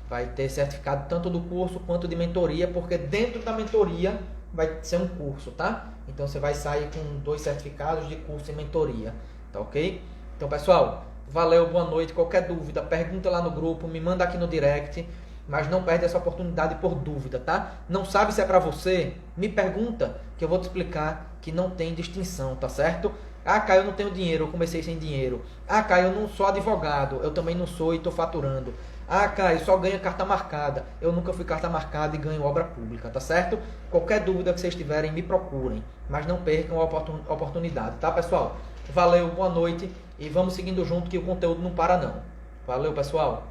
Vai ter certificado tanto do curso quanto de mentoria, porque dentro da mentoria vai ser um curso, tá? Então, você vai sair com 2 certificados de curso e mentoria, tá ok? Então, pessoal, valeu, boa noite. Qualquer dúvida, pergunta lá no grupo, me manda aqui no direct, mas não perde essa oportunidade por dúvida, tá? Não sabe se é pra você? Me pergunta, que eu vou te explicar que não tem distinção, tá certo? Ah, Caio, eu não tenho dinheiro, eu comecei sem dinheiro. Ah, Caio, eu não sou advogado, eu também não sou e tô faturando. Ah, Caio, só ganha carta marcada. Eu nunca fui carta marcada e ganho obra pública, tá certo? Qualquer dúvida que vocês tiverem, me procurem. Mas não percam a oportunidade, tá, pessoal? Valeu, boa noite e vamos seguindo junto que o conteúdo não para não. Valeu, pessoal.